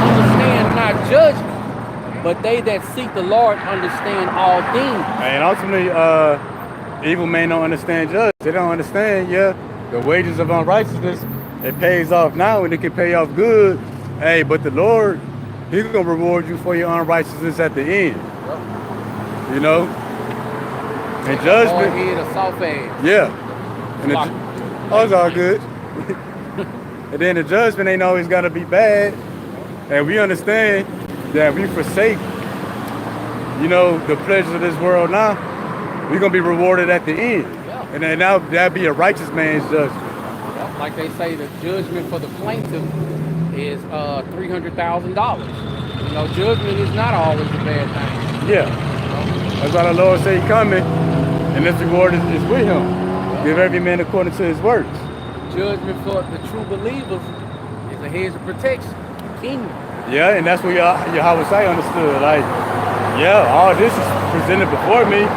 understand not judgment, but they that seek the Lord understand all things. And ultimately, evil men don't understand judgment. They don't understand, the wages of unrighteousness, it pays off now and it can pay off good. Hey, but the Lord, He's gonna reward you for your unrighteousness at the end. Yep. You know? And judgment. Hard head, a soft ass. Yeah. And it's all good. And then the judgment ain't always gotta be bad. And we understand that we forsake, the pleasures of this world now, we're gonna be rewarded at the end. Yeah. And then that'd be a righteous man's judgment. Yep. Like they say, the judgment for the plaintiff is $300,000. Judgment is not always a bad thing. Yeah. That's why the Lord say He coming, and this reward is with Him. Give every man according to his works. Judgment for the true believers is a hedge of protection, kingdom. Yeah, and that's what Yahweh understood. Like, all this is presented before me,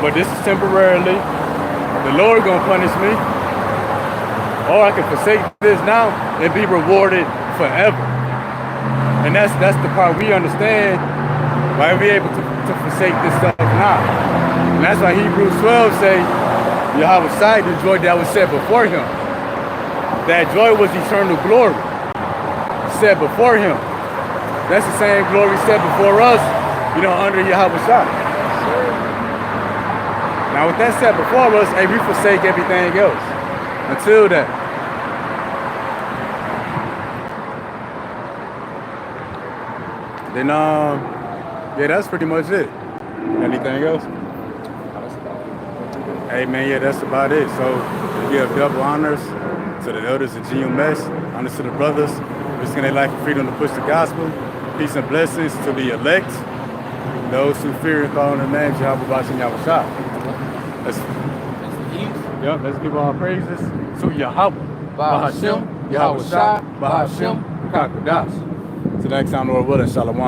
but this is temporarily. The Lord gonna punish me, or I can forsake this now and be rewarded forever. And that's the part we understand. Why we able to forsake this stuff now. And that's why Hebrews 12 say, Yahweh the joy that was set before Him. That joy was eternal glory set before Him. That's the same glory set before us, under Yahweh Now with that set before us, hey, we forsake everything else until that. Then that's pretty much it. Anything else? Hey man, that's about it. So we give double honors to the elders of GMS, honors to the brothers, risking their life for freedom to push the gospel, peace and blessings to the elect, those who fear and call on the name of Yahweh Bashim Yahweh Shah. Let's give our praises to Yahweh. Bahashem, Yahweh Shah, Bahashem, Kakadash. Till next time, Lord willing, Shalom.